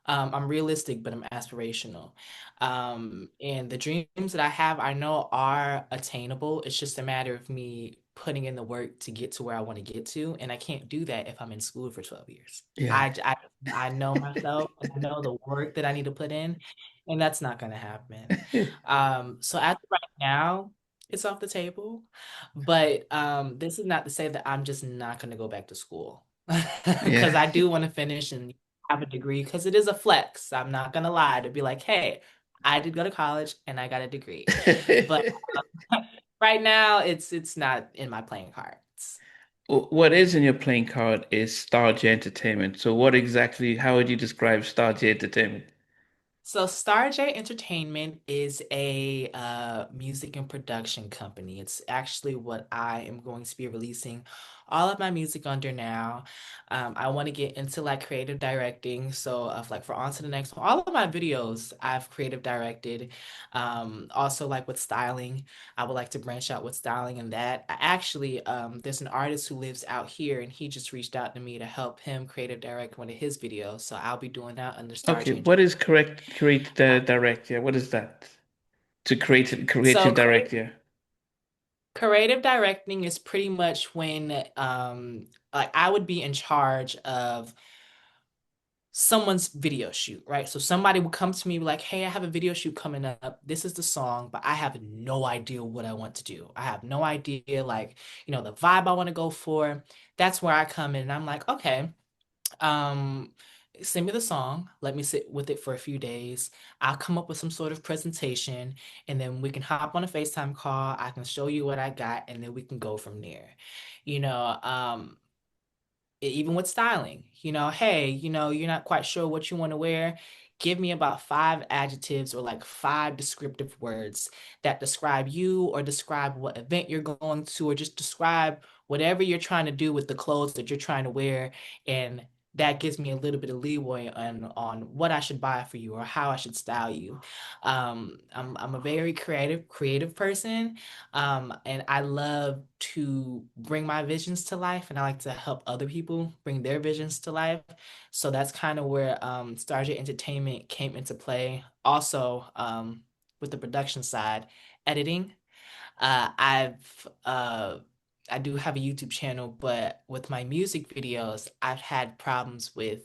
I'm realistic, but I'm aspirational. And the dreams that I have, I know are attainable. It's just a matter of me putting in the work to get to where I want to get to. And I can't do that if I'm in school for 12 years.
yeah.
I know myself and I know the work that I need to put in, and that's not going to happen. So as of right now, it's off the table. But this is not to say that I'm just not going to go back to school because
Yeah.
I do want to finish and have a degree because it is a flex. I'm not gonna lie to be like, hey, I did go to college and I got a degree, but right now it's not in my playing cards.
What is in your playing card is Star J Entertainment. So what exactly, how would you describe Star J Entertainment?
So Starj Entertainment is a music and production company. It's actually what I am going to be releasing all of my music under now. I want to get into like creative directing. So of like for on to the next one. All of my videos I've creative directed. Also like with styling. I would like to branch out with styling and that. There's an artist who lives out here and he just reached out to me to help him creative direct one of his videos. So I'll be doing that under Starj
Okay, what
Entertainment.
is correct create the direct? Yeah, what is that? To creative
So
direct, yeah.
creative directing is pretty much when like I would be in charge of someone's video shoot, right? So somebody would come to me like, "Hey, I have a video shoot coming up. This is the song, but I have no idea what I want to do. I have no idea like, the vibe I want to go for." That's where I come in and I'm like, "Okay, um, send me the song. Let me sit with it for a few days. I'll come up with some sort of presentation, and then we can hop on a FaceTime call. I can show you what I got, and then we can go from there. You know, um, even with styling, hey, you're not quite sure what you want to wear. Give me about five adjectives or like five descriptive words that describe you or describe what event you're going to or just describe whatever you're trying to do with the clothes that you're trying to wear. And that gives me a little bit of leeway on what I should buy for you or how I should style you. I'm a very creative person. And I love to bring my visions to life, and I like to help other people bring their visions to life. So that's kind of where Stargate Entertainment came into play. Also, with the production side, editing. I do have a YouTube channel, but with my music videos, I've had problems with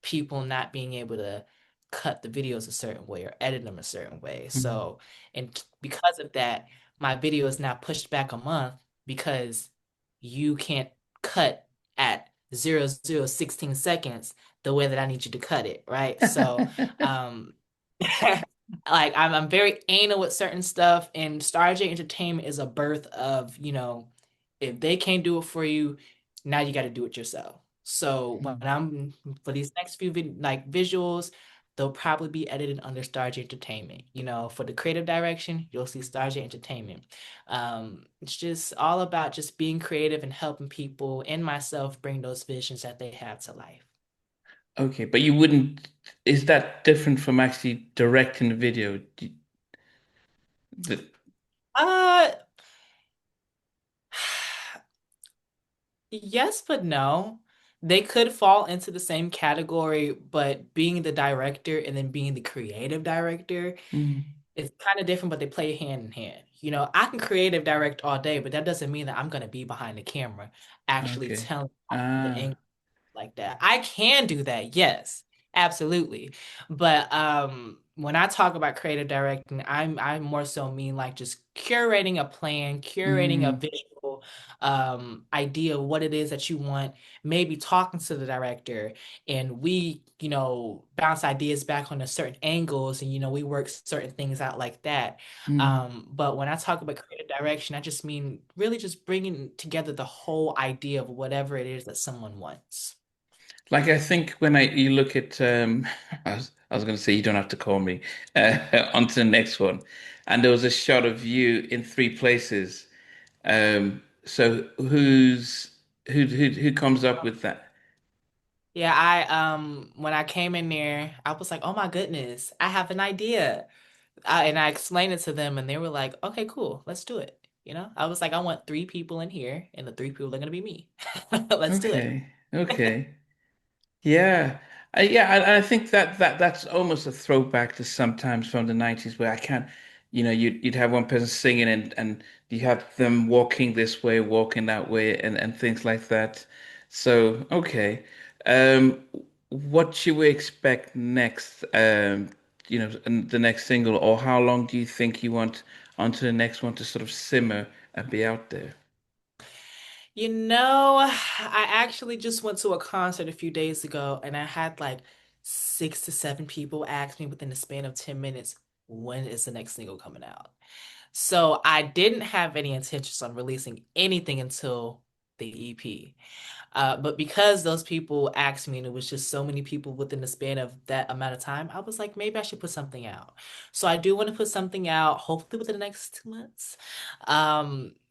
people not being able to cut the videos a certain way or edit them a certain way.
Mm.
So, and because of that, my video is now pushed back a month because you can't cut at 0.016 seconds the way that I need you to cut it, right? So, um, like I'm very anal with certain stuff, and Stargate Entertainment is a birth of, if they can't do it for you, now you got to do it yourself. So when
Mm.
I'm for these next few like visuals, they'll probably be edited under Stargate Entertainment. For the creative direction, you'll see Stargate Entertainment. It's just all about just being creative and helping people and myself bring those visions that they have to life.
Okay, but you wouldn't, is that different from actually directing the video? The,
Uh, Yes, but no. They could fall into the same category, but being the director and then being the creative director
mm,
is kind of different, but they play hand in hand. I can creative direct all day, but that doesn't mean that I'm going to be behind the camera actually
okay.
telling the
Ah,
like that. I can do that, yes, absolutely. But when I talk about creative directing, I more so mean like just curating a plan, curating a
mm,
visual idea of what it is that you want, maybe talking to the director, and we, bounce ideas back on a certain angles, and we work certain things out like that.
mm.
But when I talk about creative direction, I just mean really just bringing together the whole idea of whatever it is that someone wants.
Like I think when you look at I was going to say you don't have to call me on to the next one, and there was a shot of you in three places. So who comes up with that?
Yeah, I when I came in there, I was like, "Oh my goodness, I have an idea." And I explained it to them and they were like, "Okay, cool. Let's do it." You know? I was like, "I want three people in here and the three people are going to be me." Let's do it.
Okay. Okay. Yeah, yeah, I think that's almost a throwback to sometimes from the 90s where I can't, you'd have one person singing and you have them walking this way, walking that way, and things like that. So, okay. Um, what should we expect next? The next single, or how long do you think you want onto the next one to sort of simmer and be out there?
You know, I actually just went to a concert a few days ago and I had like 6 to 7 people ask me within the span of 10 minutes, when is the next single coming out? So I didn't have any intentions on releasing anything until the EP. But because those people asked me, and it was just so many people within the span of that amount of time, I was like, maybe I should put something out. So I do want to put something out, hopefully within the next 2 months.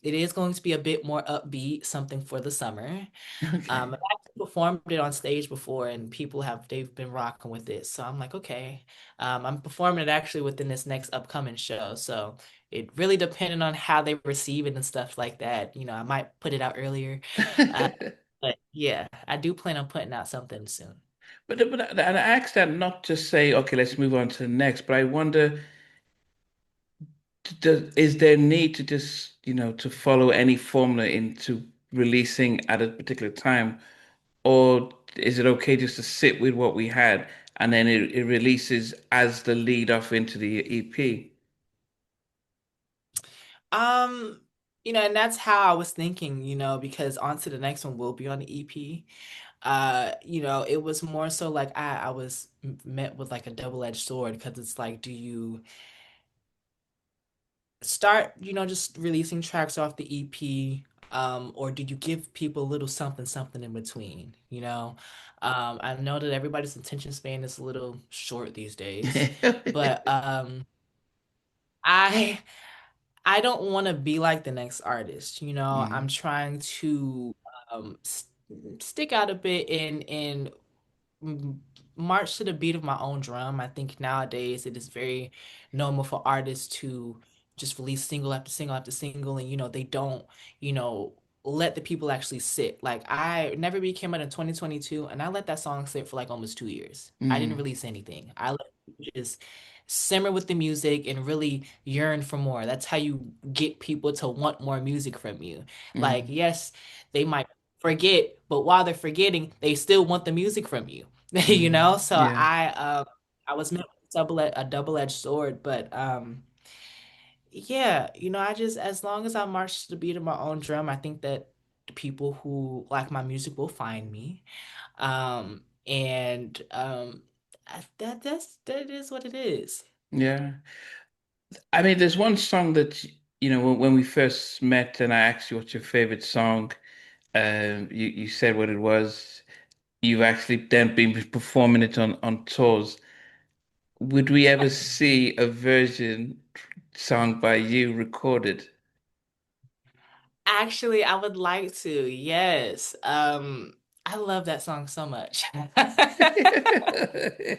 It is going to be a bit more upbeat, something for the summer.
Okay.
I've actually performed it on stage before, and they've been rocking with it. So I'm like, okay. I'm performing it actually within this next upcoming show. So it really depending on how they receive it and stuff like that. You know, I might put it out earlier. Uh, but yeah, I do plan on putting out something soon.
But and I asked that not to say, okay, let's move on to the next, but I wonder, is there need to just, to follow any formula into releasing at a particular time, or is it okay just to sit with what we had and then it releases as the lead off into the EP?
Um, and that's how I was thinking, because on to the next one will be on the EP. It was more so like I was met with like a double-edged sword because it's like, do you start, just releasing tracks off the EP, or do you give people a little something, something in between, I know that everybody's attention span is a little short these days, but I I don't want to be like the next artist, I'm
Mm,
trying to stick out a bit and m- march to the beat of my own drum. I think nowadays it is very normal for artists to just release single after single after single, and they don't, you know, let the people actually sit. Like I never became out in 2022, and I let that song sit for like almost 2 years. I didn't
mm,
release anything. I let people just simmer with the music and really yearn for more. That's how you get people to want more music from you. Like,
mm,
yes, they might forget, but while they're forgetting, they still want the music from you.
mm.
So
Yeah,
I was meant with a double-edged sword, but yeah, I just as long as I march to the beat of my own drum, I think that the people who like my music will find me. And that is what it is.
yeah. I mean, there's one song that, when we first met and I asked you what's your favorite song, you said what it was. You've actually then been performing it on tours. Would we ever see a version sung by you recorded?
Actually, I would like to. Yes. I love that song so much.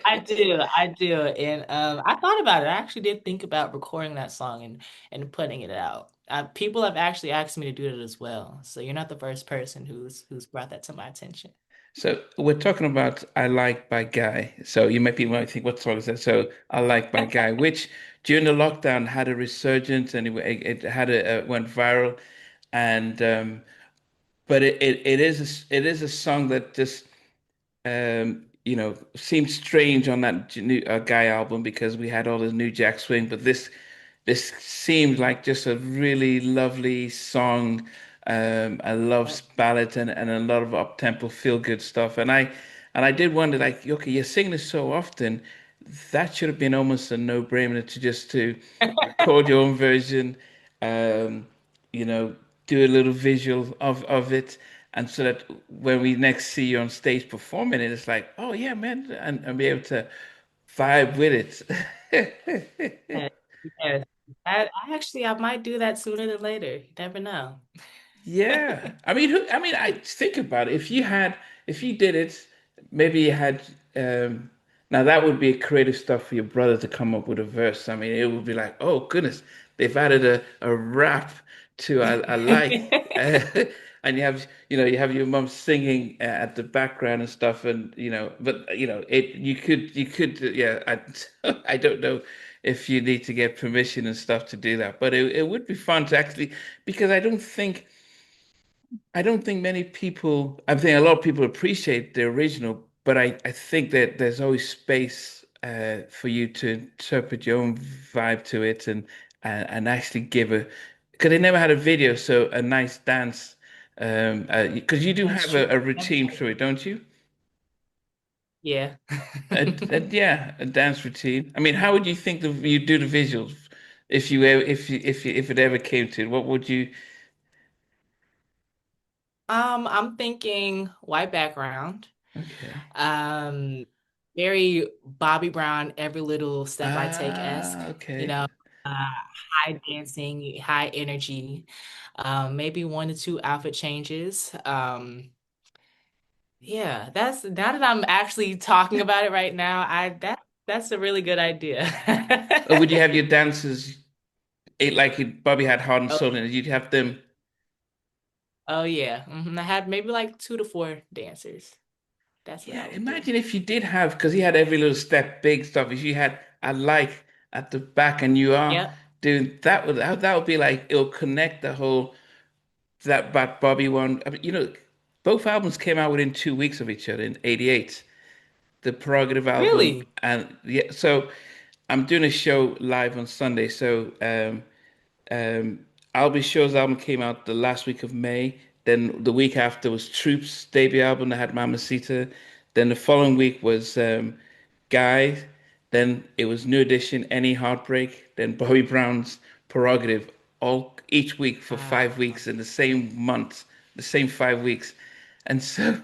I do, I do. And I thought about it. I actually did think about recording that song and putting it out. People have actually asked me to do it as well. So you're not the first person who's brought that to my attention.
So we're talking about I Like by Guy. So you might think, what song is that? So I Like by Guy, which during the lockdown had a resurgence and it had went viral. And but it is a song that just seemed strange on that new Guy album because we had all the new Jack Swing, but this seemed like just a really lovely song, a love ballad and a lot of up-tempo feel-good stuff. And I did wonder, like, okay, you're singing this so often, that should have been almost a no-brainer to just to record your own version, um, you know, do a little visual of it, and so that when we next see you on stage performing it, it's like, oh yeah, man, and be able to vibe with it.
Yes, yes. I might do that sooner than later. You never know.
Yeah. I mean, I think about it. If you did it, maybe you had now that would be creative stuff for your brother to come up with a verse. I mean, it would be like, oh goodness, they've added a rap to I like. And you have your mom singing at the background and stuff, and but it you could yeah. I don't know if you need to get permission and stuff to do that, but it would be fun to actually because I don't think many people, I think a lot of people appreciate the original, but I think that there's always space for you to interpret your own vibe to it and actually give because they never had a video, so a nice dance. Because you do
That's
have
true.
a
Never
routine
had
through
it.
it, don't you?
Yeah.
Yeah, a dance routine. I mean, how would you think you do the visuals if it ever came to it? What would you?
I'm thinking white background.
Okay.
Um, Very Bobby Brown, every little step I take esque, you
Okay.
know, high dancing, high energy, maybe one to two outfit changes. Yeah, that's now that I'm actually talking about it right now, that's a really good idea.
Or would you have your dancers? Bobby had heart and
Oh,
soul in it. You'd have them.
oh yeah. I had maybe like two to four dancers. That's what
Yeah,
I would do.
imagine if you did have, because he had every little step, big stuff. If you had a like at the back and you are
Yep.
doing that would be like it'll connect the whole that Bad Bobby one. I mean, both albums came out within 2 weeks of each other in '88. The Prerogative album
Really?
and yeah, so I'm doing a show live on Sunday. So Albie Show's album came out the last week of May. Then the week after was Troop's debut album that had Mamacita. Then the following week was Guy. Then it was New Edition, Any Heartbreak. Then Bobby Brown's Prerogative. All each week for five
Wow.
weeks in the same month, the same 5 weeks. And so,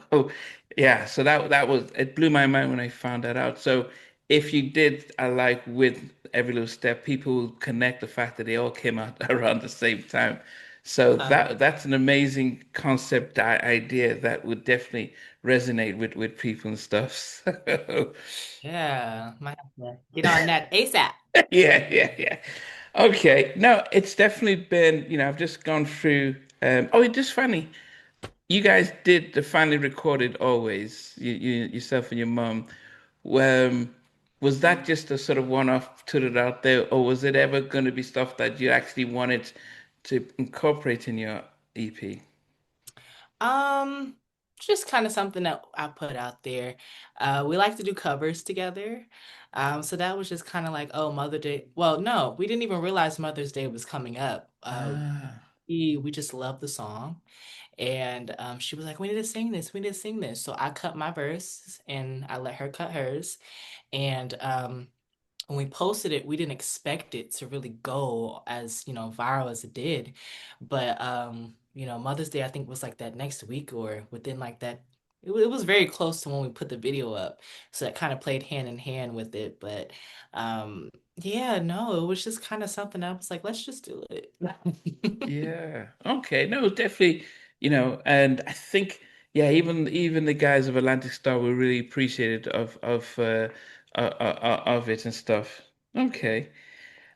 yeah, so that was it blew my mind when I found that out. So if you did I like with every little step, people will connect the fact that they all came out around the same time. So
Uh,
that's an amazing concept idea that would definitely resonate with people and stuff. So,
yeah, might have to get on that ASAP.
yeah, yeah, yeah. Okay. No, it's definitely been, I've just gone through oh, it's just funny. You guys did the finally recorded always, yourself and your mom. Um, was that just a sort of one-off, put it out there, or was it ever going to be stuff that you actually wanted to incorporate in your EP?
Um, just kind of something that I put out there. We like to do covers together. So that was just kind of like, oh, Mother Day. Well, no, we didn't even realize Mother's Day was coming up.
Ah,
We just loved the song. And she was like, we need to sing this. We need to sing this. So I cut my verse and I let her cut hers. And when we posted it, we didn't expect it to really go as, viral as it did. But Mother's Day, I think was like that next week or within like that. It was very close to when we put the video up. So that kind of played hand in hand with it. But yeah, no, it was just kind of something I was like, let's just do it.
yeah. Okay. No, definitely, and I think, yeah, even the guys of Atlantic Star were really appreciated of it and stuff. Okay.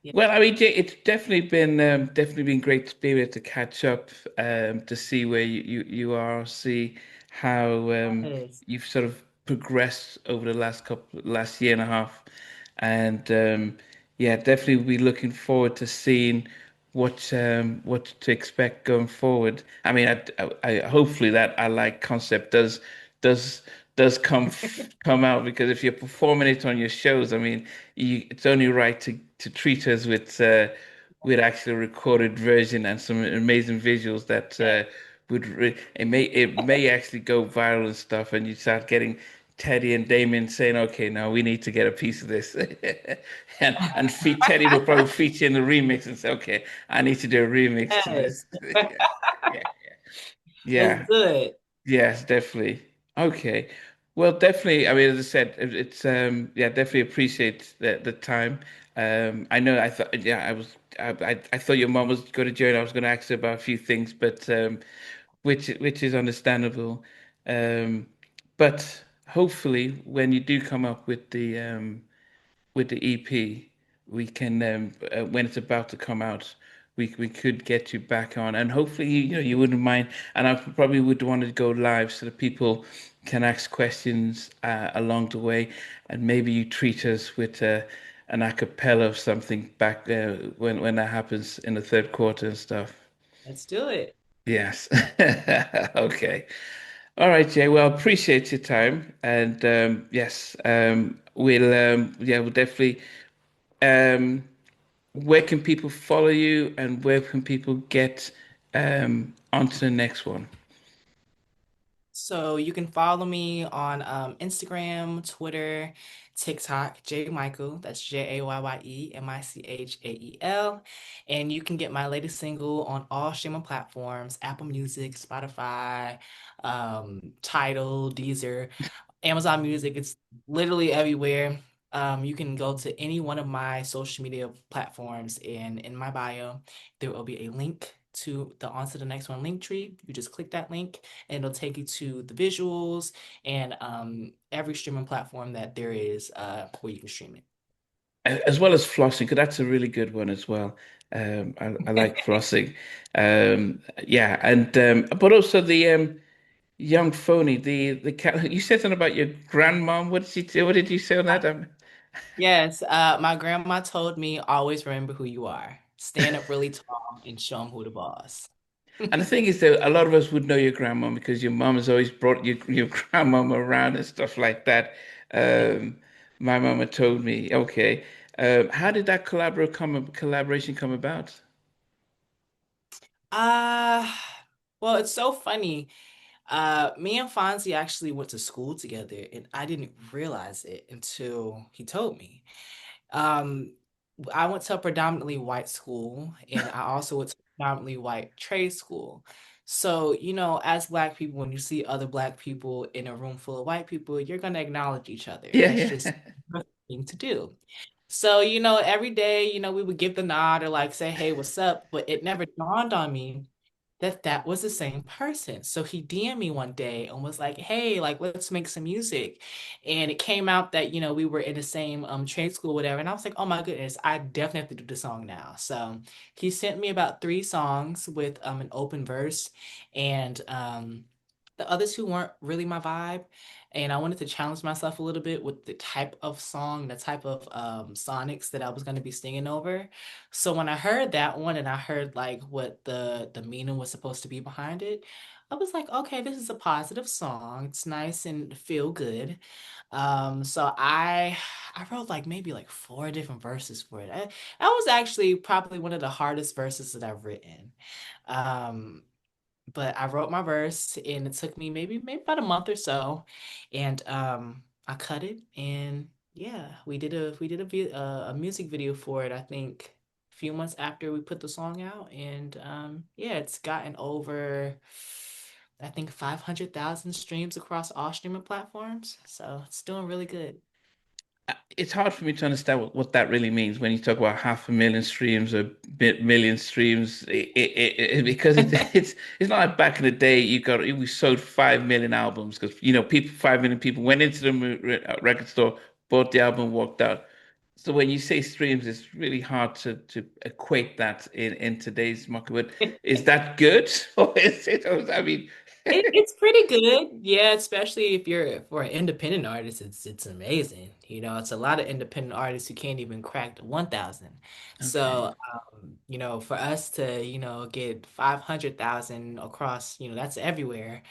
Yeah.
Well, I mean, Jay, it's definitely been great to be able to catch up, to see where you are, see how
Yes.
you've sort of progressed over the last year and a half, and yeah, definitely be looking forward to seeing what to expect going forward. I mean, hopefully that I like concept does does come out because if you're performing it on your shows, I mean, it's only right to treat us with actually a recorded version and some amazing visuals that
Yeah.
it may actually go viral and stuff, and you start getting Teddy and Damien saying, "Okay, now we need to get a piece of this," and Teddy will probably feature in the remix and say, "Okay, I need to do a remix to this."
Yes.
Yeah, yeah,
That's
yeah.
good.
Yes, definitely. Okay. Well, definitely. I mean, as I said, it's yeah, definitely appreciate the time. I know I thought yeah, I thought your mom was going to join. I was going to ask her about a few things, but which is understandable. Um, but hopefully when you do come up with the EP, we can when it's about to come out, we could get you back on, and hopefully you know you wouldn't mind, and I probably would want to go live so that people can ask questions along the way, and maybe you treat us with an a cappella of something back when that happens in the third quarter and stuff.
Let's do it.
Yes. Okay. All right, Jay. Well, appreciate your time, and yes, we'll definitely. Um, where can people follow you, and where can people get onto the next one?
So you can follow me on Instagram, Twitter, TikTok, Jayye Michael. That's JayyeMichael. And you can get my latest single on all streaming platforms, Apple Music, Spotify, Tidal, Deezer. Amazon Music, it's literally everywhere. You can go to any one of my social media platforms, and in my bio, there will be a link to the On to the Next One link tree. You just click that link, and it'll take you to the visuals and every streaming platform that there is where you can stream
As well as flossing, because that's a really good one as well. I like
it.
flossing. Yeah, and but also the young phony, the cat. You said something about your grandmom. What did she do? What did you say on that?
Yes, my grandma told me always remember who you are. Stand up really tall and show them who the boss.
And the thing is that a lot of us would know your grandma because your mom has always brought your grandmama around and stuff like that. Um, my mama told me, okay. How did that collaboration come about?
Uh, well, it's so funny. Me and Fonzie actually went to school together, and I didn't realize it until he told me. Um, I went to a predominantly white school, and I also went to a predominantly white trade school. So, as Black people, when you see other Black people in a room full of white people, you're going to acknowledge each other.
Yeah,
That's just
yeah.
the thing to do. So, every day, we would give the nod or like say, hey, what's up? But it never dawned on me that that was the same person. So he DM'd me one day and was like, "Hey, like let's make some music." And it came out that, we were in the same trade school, whatever. And I was like, "Oh my goodness, I definitely have to do the song now." So he sent me about three songs with an open verse, and the other two weren't really my vibe. And I wanted to challenge myself a little bit with the type of song, the type of sonics that I was going to be singing over. So when I heard that one and I heard like what the meaning was supposed to be behind it, I was like, okay, this is a positive song. It's nice and feel good. So I wrote like maybe like four different verses for it. That was actually probably one of the hardest verses that I've written. Um, but I wrote my verse and it took me maybe about a month or so, and I cut it, and yeah, we did a music video for it. I think a few months after we put the song out, and yeah, it's gotten over I think 500,000 streams across all streaming platforms, so it's doing really good.
It's hard for me to understand what that really means when you talk about 500,000 streams or million streams, because it's not like back in the day we sold 5 million albums because you know people 5 million people went into the record store, bought the album, walked out. So when you say streams, it's really hard to equate that in today's market. But is that good or is it? I mean,
It's pretty good. Yeah, especially if you're for an independent artist, it's amazing. It's a lot of independent artists who can't even crack the 1,000.
okay.
So, for us to, get 500,000 across, that's everywhere.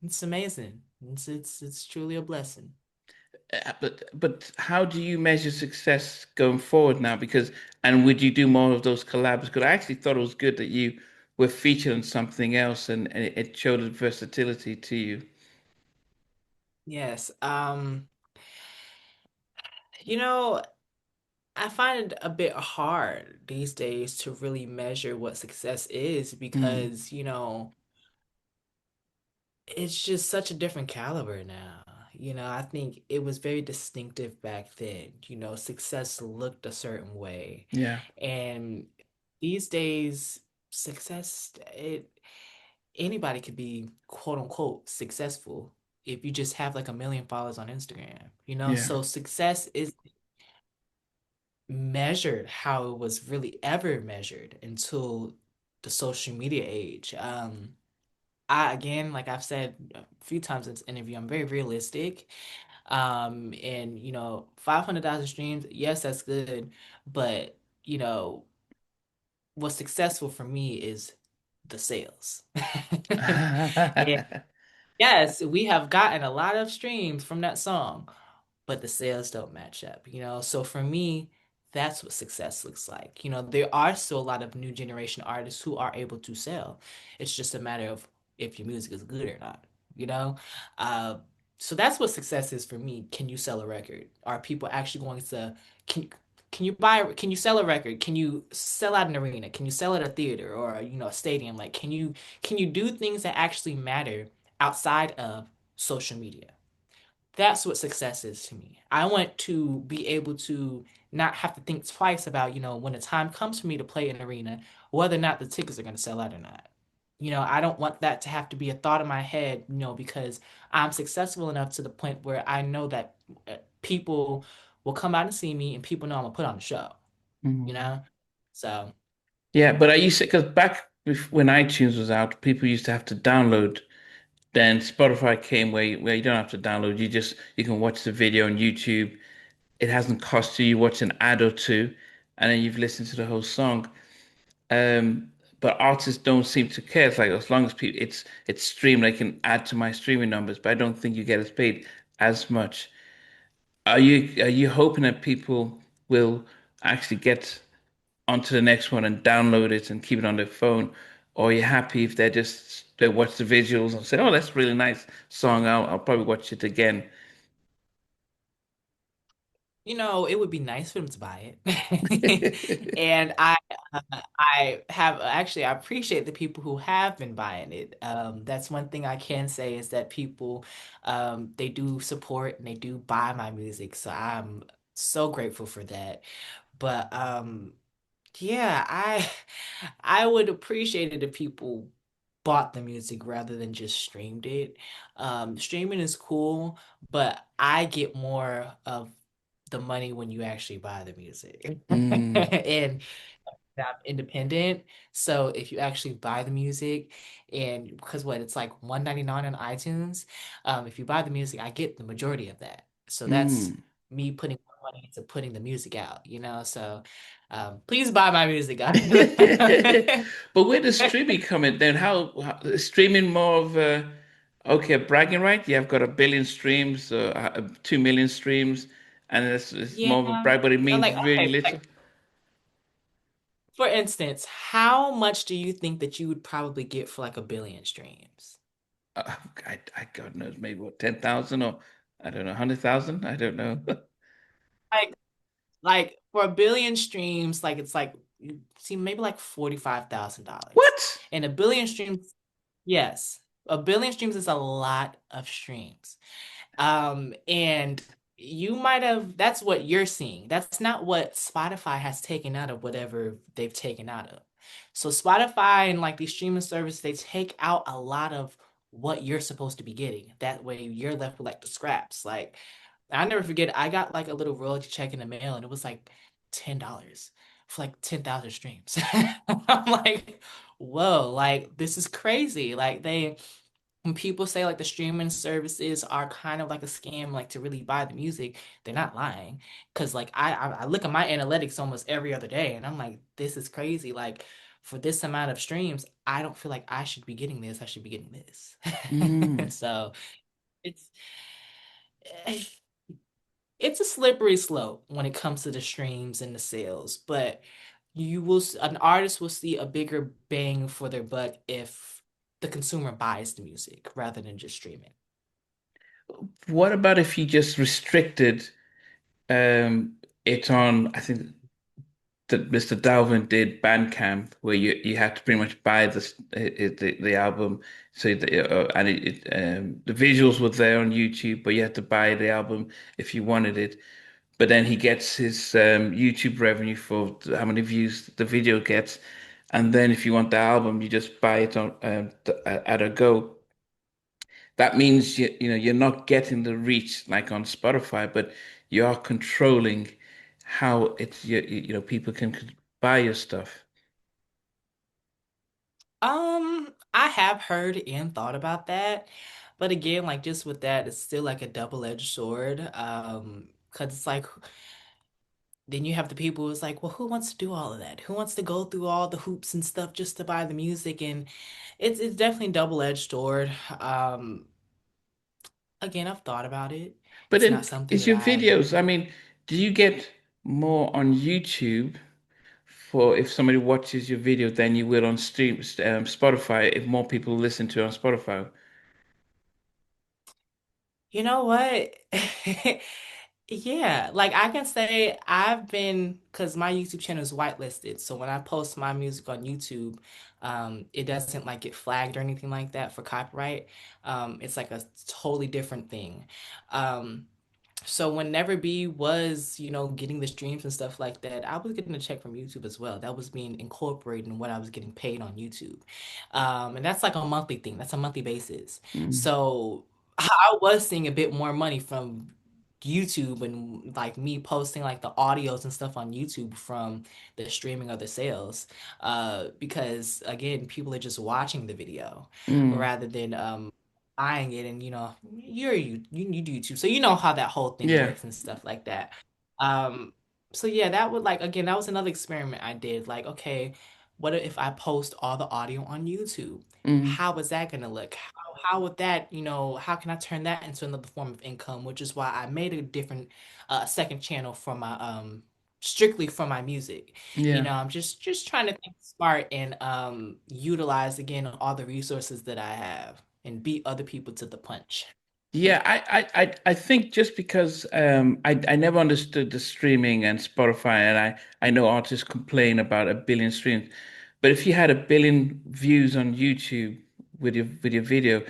It's amazing. It's truly a blessing.
But how do you measure success going forward now? Because and would you do more of those collabs? Because I actually thought it was good that you were featured on something else and it showed a versatility to you.
Yes. You know, I find it a bit hard these days to really measure what success is
Mm,
because, it's just such a different caliber now. I think it was very distinctive back then. Success looked a certain way.
yeah.
And these days, success, anybody could be quote unquote successful. if you just have like a million followers on Instagram,
Yeah.
So success is measured how it was really ever measured until the social media age. Again, like I've said a few times in this interview, I'm very realistic. And 500,000 streams, yes, that's good, but what's successful for me is the sales. And yes, we have gotten a lot of streams from that song, but the sales don't match up. So for me, that's what success looks like. There are still a lot of new generation artists who are able to sell. It's just a matter of if your music is good or not, you know? Uh, so that's what success is for me. Can you sell a record? Are people actually going to can can you sell a record? Can you sell out an arena? Can you sell at a theater or a stadium? Like can you do things that actually matter outside of social media? That's what success is to me. I want to be able to not have to think twice about, when the time comes for me to play an arena, whether or not the tickets are going to sell out or not. I don't want that to have to be a thought in my head, because I'm successful enough to the point where I know that people will come out and see me and people know I'm gonna put on a show, you
Mm.
know? So,
Yeah, but I used to, because when iTunes was out, people used to have to download. Then Spotify came where you don't have to download. You can watch the video on YouTube. It hasn't cost you. You watch an ad or two, and then you've listened to the whole song. But artists don't seem to care. It's like as long as people it's streamed, I can add to my streaming numbers, but I don't think you get as paid as much. Are you hoping that people will actually get onto the next one and download it and keep it on their phone? Or are you happy if they watch the visuals and say, "Oh, that's a really nice song. I'll probably watch it again."
it would be nice for them to buy it. And I appreciate the people who have been buying it. That's one thing I can say is that people, they do support and they do buy my music. So I'm so grateful for that. But yeah, I would appreciate it if people bought the music rather than just streamed it. Streaming is cool, but I get more of the money when you actually buy the music.
Mm,
And I'm independent. So if you actually buy the music and because it's like 199 on iTunes, if you buy the music, I get the majority of that. So that's
mm.
me putting more money into putting the music out. So please buy my music, guys.
But where does streaming come in then? How is streaming more of a okay bragging right? Yeah, I've got a billion streams, 2 million streams, and it's
Yeah,
more of a brag, but it means
like
really
okay,
little.
like for instance, how much do you think that you would probably get for like a billion streams?
God knows, maybe what 10,000 or I don't know, 100,000. I don't know.
Like Like for a billion streams, like it's like you see maybe like $45,000.
What?
And a billion streams, yes, a billion streams is a lot of streams. And you might have, that's what you're seeing. That's not what Spotify has taken out of whatever they've taken out of. So Spotify and like these streaming services, they take out a lot of what you're supposed to be getting. That way you're left with like the scraps. Like I never forget, I got like a little royalty check in the mail and it was like $10 for like 10,000 streams. I'm like, whoa, like this is crazy. Like when people say like the streaming services are kind of like a scam, like to really buy the music, they're not lying. Cause like I look at my analytics almost every other day and I'm like, this is crazy. Like for this amount of streams, I don't feel like I should be getting this. I should be getting this.
Mm.
So it's it's a slippery slope when it comes to the streams and the sales, but an artist will see a bigger bang for their buck if the consumer buys the music rather than just streaming.
What about if you just restricted it on, I think that Mr. Dalvin did Bandcamp, where you had to pretty much buy the album, so the visuals were there on YouTube, but you had to buy the album if you wanted it. But then he gets his YouTube revenue for how many views the video gets, and then if you want the album, you just buy it on at a go. That means you're not getting the reach like on Spotify, but you are controlling how it's people can buy your stuff.
I have heard and thought about that, but again, like just with that, it's still like a double-edged sword. Because it's like then you have the people who's like, well, who wants to do all of that? Who wants to go through all the hoops and stuff just to buy the music? And it's definitely double-edged sword. Again, I've thought about it.
But
It's
then
not something
is
that
your
I
videos, I mean, do you get more on YouTube for if somebody watches your video than you will on Spotify if more people listen to it on Spotify?
You know what? Yeah, like I can say I've been because my YouTube channel is whitelisted. So when I post my music on YouTube, it doesn't like get flagged or anything like that for copyright. It's like a totally different thing. Um, so whenever B was, getting the streams and stuff like that, I was getting a check from YouTube as well. That was being incorporated in what I was getting paid on YouTube. And that's like a monthly thing. That's a monthly basis.
Mm.
So I was seeing a bit more money from YouTube and like me posting like the audios and stuff on YouTube from the streaming of the sales. Because again, people are just watching the video
Mm.
rather than buying it and you do YouTube, so you know how that whole thing
Yeah.
works and stuff like that. Um, so yeah, that would like again that was another experiment I did. Like, okay, what if I post all the audio on YouTube?
Mm.
How is that gonna look? How would that, how can I turn that into another form of income? Which is why I made a different second channel for my strictly for my music.
Yeah.
I'm just trying to think smart and utilize again all the resources that I have and beat other people to the punch.
Yeah, I think just because I never understood the streaming and Spotify, and I know artists complain about a billion streams, but if you had a billion views on YouTube with your video,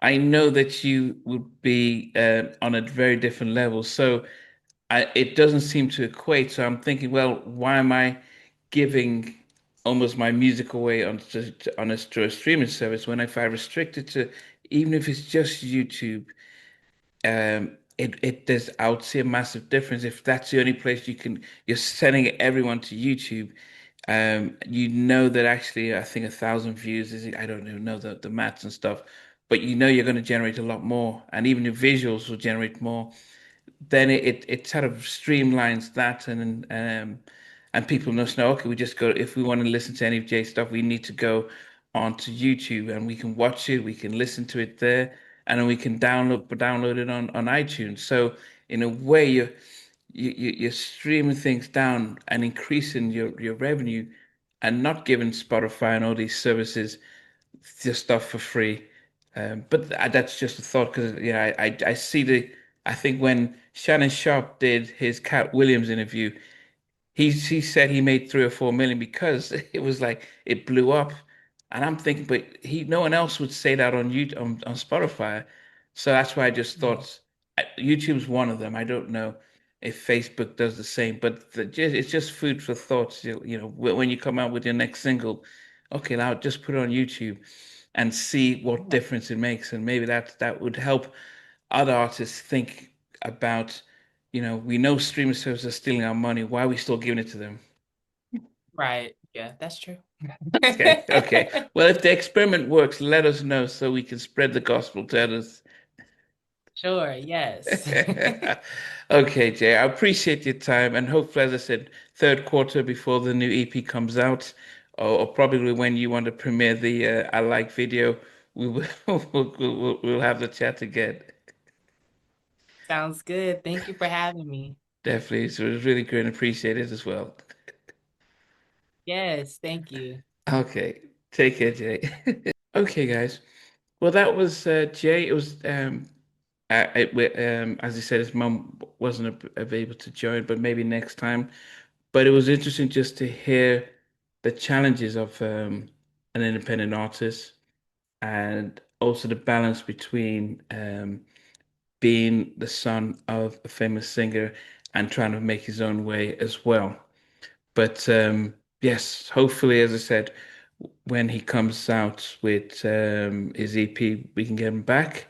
I know that you would be on a very different level. So it doesn't seem to equate. So I'm thinking, well, why am I giving almost my music away to a streaming service when if I restrict it to even if it's just YouTube? It there's I would see a massive difference if that's the only place you're sending everyone to YouTube. You know that actually I think 1,000 views is I don't even know the maths and stuff, but you know you're going to generate a lot more, and even your visuals will generate more. Then it sort of streamlines that and people must know, okay, we just go if we want to listen to any of Jay's stuff, we need to go onto YouTube and we can watch it, we can listen to it there, and then we can download it on iTunes. So in a way, you're streaming things down and increasing your revenue, and not giving Spotify and all these services just stuff for free. But that's just a thought because yeah, I see I think when Shannon Sharp did his Cat Williams interview, he said he made 3 or 4 million because it was like it blew up, and I'm thinking, but no one else would say that on YouTube on Spotify, so that's why I just
Right.
thought YouTube's one of them. I don't know if Facebook does the same, but it's just food for thoughts. When you come out with your next single, okay, now just put it on YouTube and see what difference it makes, and maybe that would help other artists think about, we know streaming services are stealing our money. Why are we still giving it to them?
Right. Yeah, that's true.
Okay, okay. Well, if the experiment works, let us know so we can spread the gospel to others.
Sure, yes.
Okay, Jay, I appreciate your time, and hopefully, as I said, third quarter before the new EP comes out, or probably when you want to premiere the I Like video, we will we'll have the chat again.
Sounds good. Thank you for having me.
Definitely, so it was really great and appreciate it as well.
Yes, thank you.
Okay, take care, Jay. Okay, guys. Well, that was Jay. It was as he said, his mum wasn't able to join, but maybe next time. But it was interesting just to hear the challenges of an independent artist and also the balance between being the son of a famous singer and trying to make his own way as well. But yes, hopefully, as I said, when he comes out with his EP, we can get him back.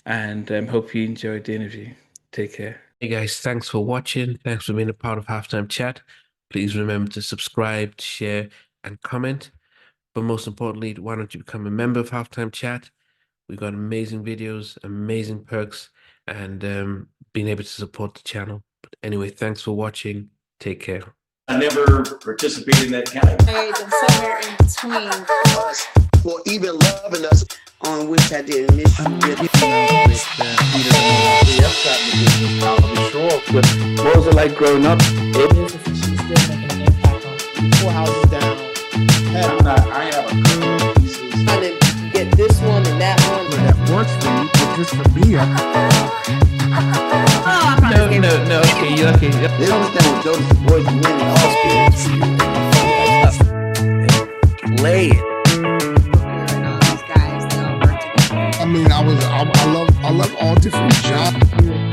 And hope you enjoyed the interview. Take care.
Hey guys, thanks for watching. Thanks for being a part of Halftime Chat. Please remember to subscribe, share, and comment. But most importantly, why don't you become a member of Halftime Chat? We've got amazing videos, amazing perks, and being able to support the channel. But anyway, thanks for watching. Take care.
I never participated in that kind of.
And somewhere in between
us, or even loving us,
on which I didn't miss you with.
What was it like growing up?
She's still making an impact on
4 houses down.
I have a couple of pieces.
Trying to get this one and that one.
That works for you, but just for me,
No. Okay.
they understand what Jonas boys and men all spirits.
Lay it.
These guys, they all work together.
I mean, I love all different genres.